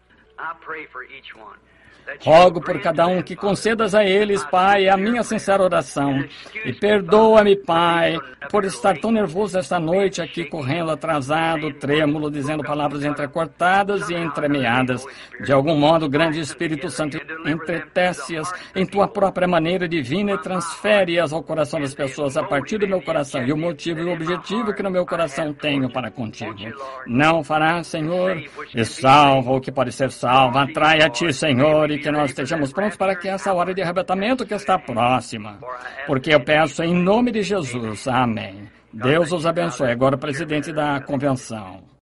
Rogo por cada um que concedas a eles, Pai, a minha sincera oração. E perdoa-me, Pai, por estar tão nervoso esta noite aqui, correndo atrasado, trêmulo, dizendo palavras entrecortadas e entremeadas. De algum modo, grande Espírito Santo, entretece-as em Tua própria maneira divina e transfere-as ao coração das pessoas a partir do meu coração e o motivo e o objetivo que no meu coração tenho para contigo. Não farás, Senhor, e salva o que pode ser salvo. Atrai a Ti, Senhor, e que nós estejamos prontos para que essa hora de arrebatamento que está próxima. Porque eu peço em nome de Jesus. Amém. Deus os abençoe. Agora o presidente da convenção.